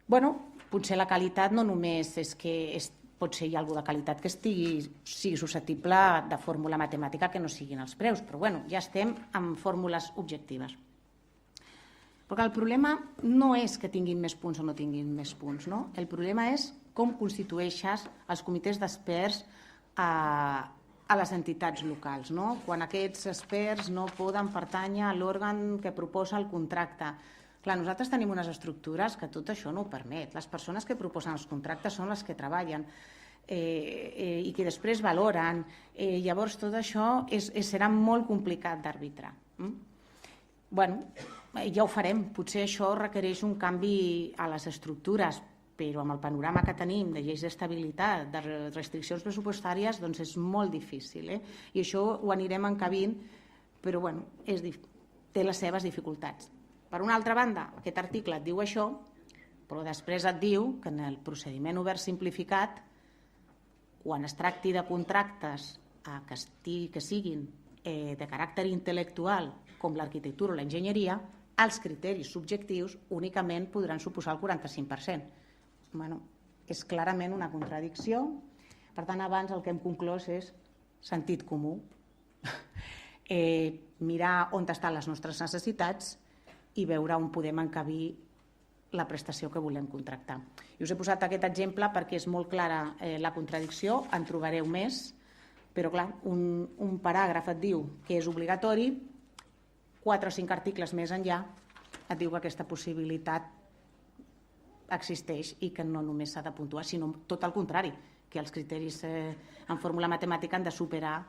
Bueno, potser la qualitat no només és que pot ser hi ha alguna de qualitat que sigui susceptible de fórmula matemàtica que no siguin els preus, però bueno, ja estem amb fórmules objectives. Perquè el problema no és que tinguin més punts o no tinguin més punts, no? El problema és com constitueixes els comitès d'experts a les entitats locals, no? Quan aquests experts no poden pertànyer a l'òrgan que proposa el contracte. Clar, nosaltres tenim unes estructures que tot això no ho permet. Les persones que proposen els contractes són les que treballen i que després valoren. Llavors, tot això serà molt complicat d'arbitrar. Bueno, ja ho farem. Potser això requereix un canvi a les estructures, però amb el panorama que tenim de lleis d'estabilitat, de restriccions pressupostàries, doncs és molt difícil. I això ho anirem encabint, però bueno, té les seves dificultats. Per una altra banda, aquest article et diu això, Però després et diu que en el procediment obert simplificat, quan es tracti de contractes que siguin de caràcter intel·lectual, com l'arquitectura o l'enginyeria, els criteris subjectius únicament podran suposar el 45%. Bueno, és clarament una contradicció. Per tant, abans el que hem conclòs és sentit comú. Mirar on estan les nostres necessitats i veure on podem encabir la prestació que volem contractar. I us he posat aquest exemple perquè és molt clara la contradicció, en trobareu més, però clar, un paràgraf et diu que és obligatori, 4 o 5 articles més enllà et diu que aquesta possibilitat existeix i que no només s'ha de puntuar, sinó tot el contrari, que els criteris en fórmula matemàtica han de superar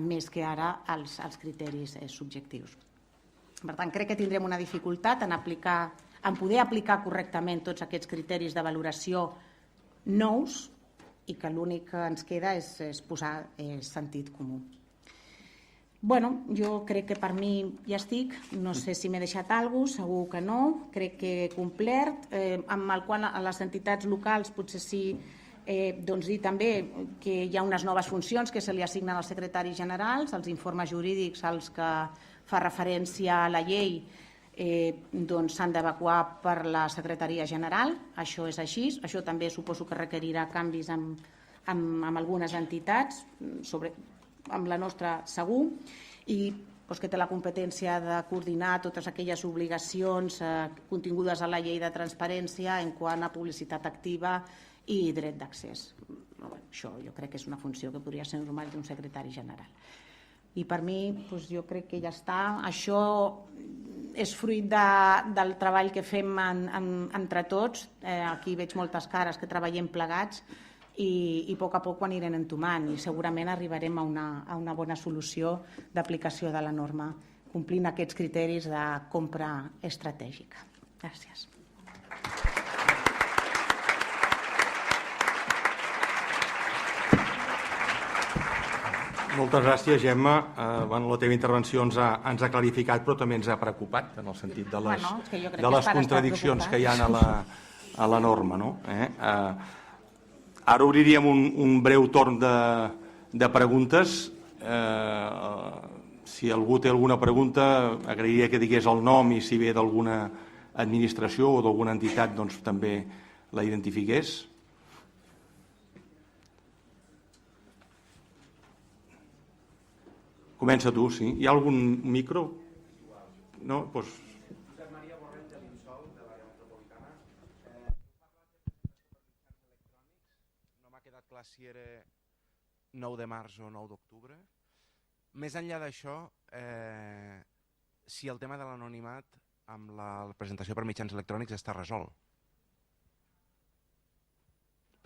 més que ara els criteris subjectius. Per tant, crec que tindrem una dificultat en poder aplicar correctament tots aquests criteris de valoració nous i que l'únic que ens queda és posar sentit comú. Bueno, jo crec que per mi ja estic, no sé si m'he deixat alguna cosa, segur que no, crec que he complert, amb el qual a les entitats locals potser sí, doncs dir també que hi ha unes noves funcions que se li assignen als secretaris generals, els informes jurídics als que fa referència a la llei s'han d'evacuar per la secretaria general, això és així, això també suposo que requerirà canvis amb algunes entitats, amb la nostra segur, i que té la competència de coordinar totes aquelles obligacions contingudes a la llei de transparència en quant a publicitat activa i dret d'accés. Això jo crec que és una funció que podria ser normal d'un secretari general. I per mi, jo crec que ja està. Això és fruit del treball que fem entre tots. Aquí veig moltes cares que treballem plegats i a poc ho anirem entomant i segurament arribarem a una bona solució d'aplicació de la norma complint aquests criteris de compra estratègica. Gràcies. Moltes gràcies, Gemma. La teva intervenció ens ha clarificat, però també ens ha preocupat, en el sentit de les contradiccions que hi ha a la norma. Ara obriríem un breu torn de preguntes. Si algú té alguna pregunta, agrairia que digués el nom i si ve d'alguna administració o d'alguna entitat, doncs també la identifiqués. Comença tu, sí. Hi ha algun micro? No? Doncs... Josep Maria Borrell de l'Insol, de l'àrea metropolitana. No m'ha quedat clar si era 9 de març o 9 d'octubre. Més enllà d'això, si el tema de l'anonimat amb la presentació per mitjans electrònics està resolt.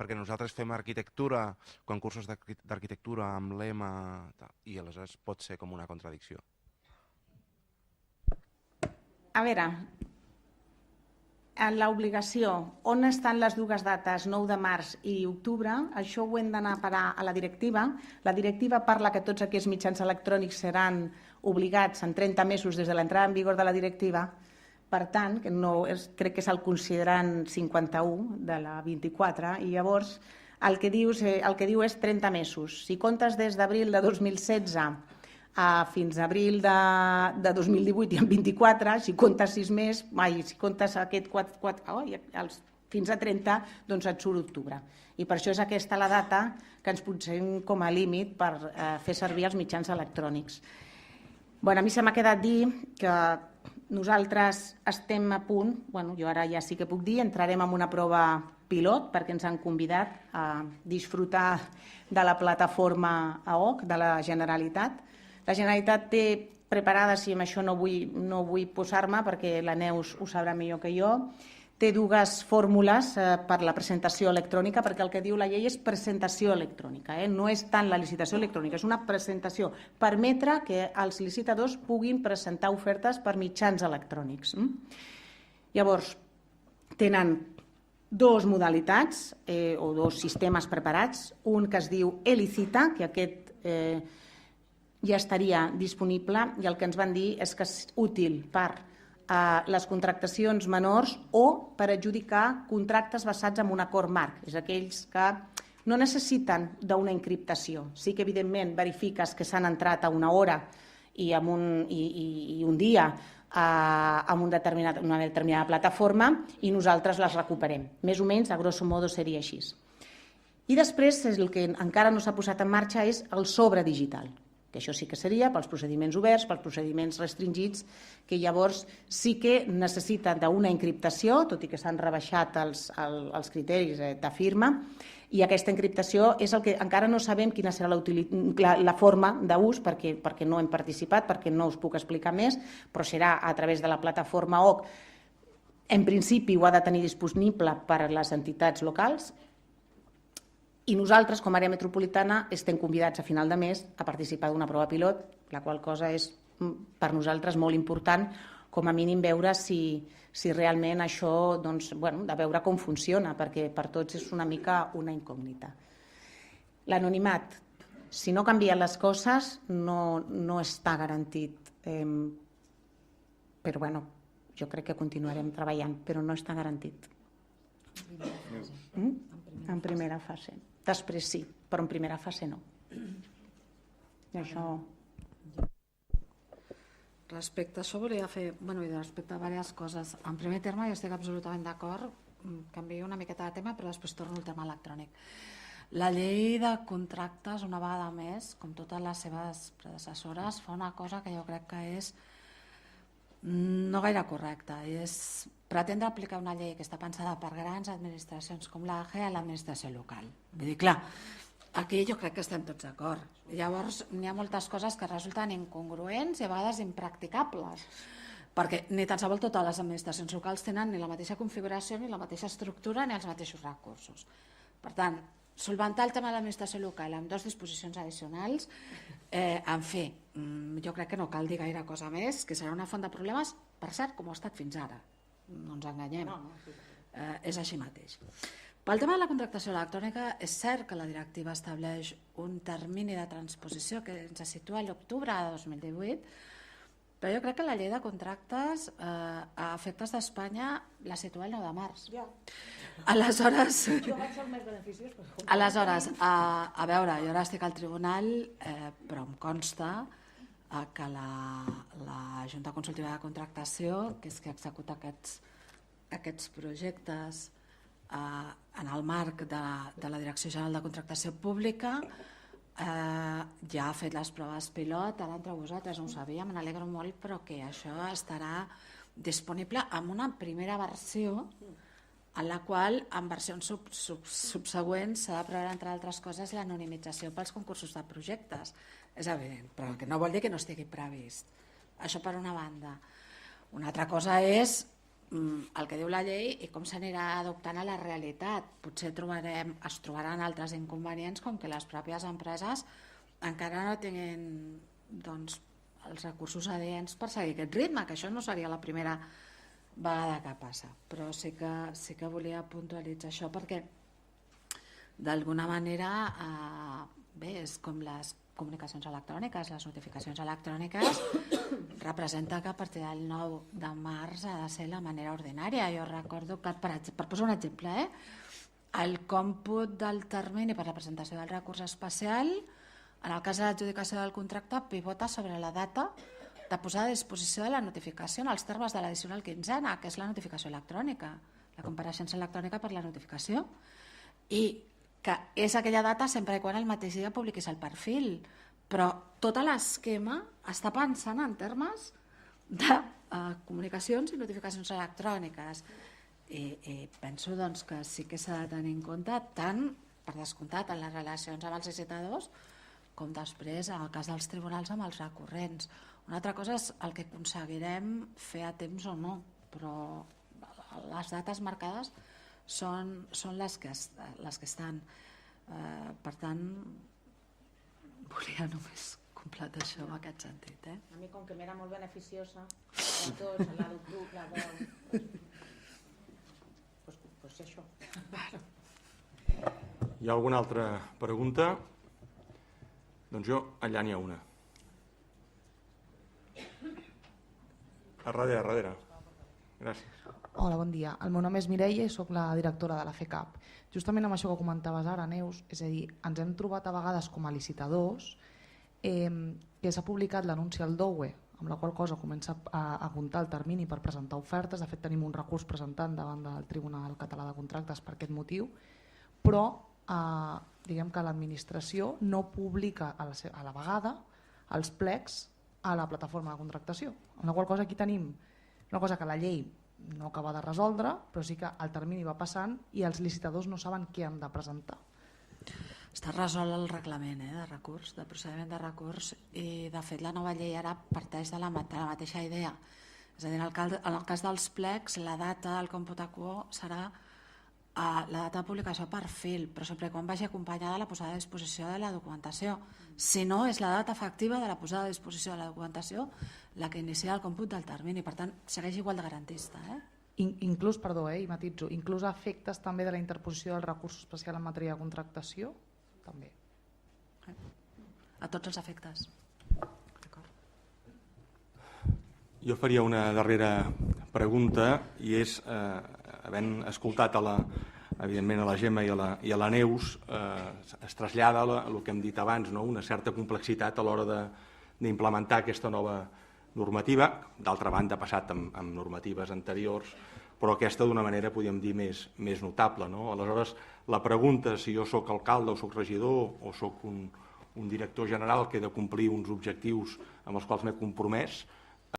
Perquè nosaltres fem arquitectura, concursos d'arquitectura amb lema i aleshores pot ser com una contradicció. A veure, en l'obligació, on estan les dues dates, 9 de març i octubre, això ho hem d'anar a parar a la directiva. La directiva parla que tots aquests mitjans electrònics seran obligats en 30 mesos des de l'entrada en vigor de la directiva. Per tant, crec que és el considerant 51 de la 24 i llavors el que diu és 30 mesos. Si comptes des d'abril de 2016 fins a abril de 2018 i en 24, si comptes 6 mesos, si comptes fins a 30, doncs et surt octubre. I per això és aquesta la data que ens posem com a límit per fer servir els mitjans electrònics. A mi se m'ha quedat dir que nosaltres estem a punt, jo ara ja sí que puc dir, entrarem en una prova pilot perquè ens han convidat a disfrutar de la plataforma AOC de la Generalitat. La Generalitat té preparades, i amb això no vull posar-me perquè la Neus ho sabrà millor que jo, té dues fórmules per la presentació electrònica, perquè el que diu la llei és presentació electrònica, no és tant la licitació electrònica, és una presentació, permetre que els licitadors puguin presentar ofertes per mitjans electrònics. Llavors, tenen dues modalitats o dos sistemes preparats, un que es diu e-licita, que aquest ja estaria disponible, i el que ens van dir és que és útil per les contractacions menors o per adjudicar contractes basats en un acord marc. És aquells que no necessiten d'una encriptació. Sí que, evidentment, verifiques que s'han entrat a una hora i un dia amb una determinada plataforma i nosaltres les recuperem. Més o menys, a grosso modo, seria així. I després, el que encara no s'ha posat en marxa és el sobre digital, que això sí que seria pels procediments oberts, pels procediments restringits, que llavors sí que necessiten d'una encriptació, tot i que s'han rebaixat els criteris de firma, i aquesta encriptació és el que encara no sabem quina serà la forma d'ús, perquè no hem participat, perquè no us puc explicar més, però serà a través de la plataforma OC. En principi ho ha de tenir disponible per a les entitats locals, i nosaltres, com a àrea metropolitana, estem convidats a final de mes a participar d'una prova pilot, la qual cosa és per nosaltres molt important, com a mínim veure si realment això, de veure com funciona, perquè per tots és una mica una incògnita. L'anonimat, si no canvien les coses, no està garantit, però jo crec que continuarem treballant, però no està garantit. En primera fase. Després sí, però en primera fase no. I això... Respecte a això volia fer, respecte a diverses coses. En primer terme, jo estic absolutament d'acord, canvio una miqueta de tema, però després torno al tema electrònic. La llei de contractes, una vegada més, com totes les seves predecessores, fa una cosa que jo crec que és no gaire correcta, i és pretendre aplicar una llei que està pensada per grans administracions com l'AGE a l'administració local. Vull dir, clar, aquí jo crec que estem tots d'acord. Llavors, n'hi ha moltes coses que resulten incongruents i a vegades impracticables, perquè ni tan sols totes les administracions locals tenen ni la mateixa configuració, ni la mateixa estructura, ni els mateixos recursos. Per tant, solventar el tema de l'administració local amb 2 disposicions addicionals, en fi, jo crec que no cal dir gaire cosa més, que serà una font de problemes, per cert, com ho ha estat fins ara. No ens enganyem, és així mateix. Pel tema de la contractació electrònica, és cert que la directiva estableix un termini de transposició que ens situa a l'octubre de 2018, però jo crec que la llei de contractes a efectes d'Espanya la situa el 9 de març. Aleshores, a veure, jo ara estic al tribunal, però em consta que la Junta Consultiva de Contractació, que és que executa aquests projectes en el marc de la Direcció General de Contractació Pública, ja ha fet les proves pilot, ara entre vosaltres no ho sabia, me n'alegro molt, però que això estarà disponible en una primera versió en la qual en versions subsegüents s'ha de preveure, entre altres coses, l'anonimització pels concursos de projectes. És evident, però que no vol dir que no estigui previst. Això per una banda. Una altra cosa és el que diu la llei i com s'anirà adoptant a la realitat. Potser es trobaran altres inconvenients, com que les pròpies empreses encara no tinguin els recursos adients per seguir aquest ritme, que això no seria la primera vegada que passa. Però sí que volia puntualitzar això perquè d'alguna manera és com les comunicacions electròniques, les notificacions electròniques, representa que a partir del 9 de març ha de ser la manera ordinària. Jo recordo que, per posar un exemple, el còmput del termini per la presentació del recurs especial, en el cas de l'adjudicació del contracte, pivota sobre la data de posar a disposició de la notificació en els termes de l'addicional 15ena, que és la notificació electrònica, la compareixença electrònica per la notificació, i que és aquella data sempre i quan el mateix dia publiquis el perfil, però tot l'esquema està pensant en termes de comunicacions i notificacions electròniques. I penso que sí que s'ha de tenir en compte tant, per descomptat, en les relacions amb els licitadors, com després, en el cas dels tribunals, amb els recurrents. Una altra cosa és el que aconseguirem fer a temps o no, però les dates marcades són les que estan. Per tant, volia només completar això en aquest sentit. A mi, com que m'era molt beneficiosa, a tots, la d'octubre, doncs això. Hi ha alguna altra pregunta? Doncs jo, allà n'hi ha una. A darrere. Gràcies. Hola, bon dia. El meu nom és Mireia i sóc la directora de la FECAP. Justament amb això que comentaves ara, Neus, és a dir, ens hem trobat a vegades com a licitadors que s'ha publicat l'anunci al DOUE, amb la qual cosa comença a comptar el termini per presentar ofertes. De fet, tenim un recurs presentant davant del Tribunal Català de Contractes per aquest motiu, però diguem que l'administració no publica a la vegada els plecs a la plataforma de contractació, amb la qual cosa aquí tenim una cosa que la llei no acaba de resoldre, però sí que el termini va passant i els licitadors no saben què han de presentar. Està resolt el reglament de recurs, de procediment de recurs, i de fet la nova llei ara parteix de la mateixa idea. És a dir, en el cas dels plecs, la data del còmput quo serà la data de publicació per fil, però sempre quan vagi acompanyada de la posada a disposició de la documentació. Si no, és la data efectiva de la posada a disposició de la documentació la que inicia el còmput del termini. Per tant, segueix igual de garantista. Inclús, perdó, i matitzo, inclús a efectes també de la interposició del recurs especial en matèria de contractació, també. A tots els efectes. Jo faria una darrera pregunta i és, havent escoltat evidentment a la Gemma i a la Neus, es trasllada el que hem dit abans, una certa complexitat a l'hora d'implementar aquesta nova normativa. D'altra banda, ha passat amb normatives anteriors, però aquesta d'una manera, podríem dir, més notable. Aleshores, la pregunta, si jo sóc alcalde o sóc regidor o sóc un director general que he de complir uns objectius amb els quals m'he compromès,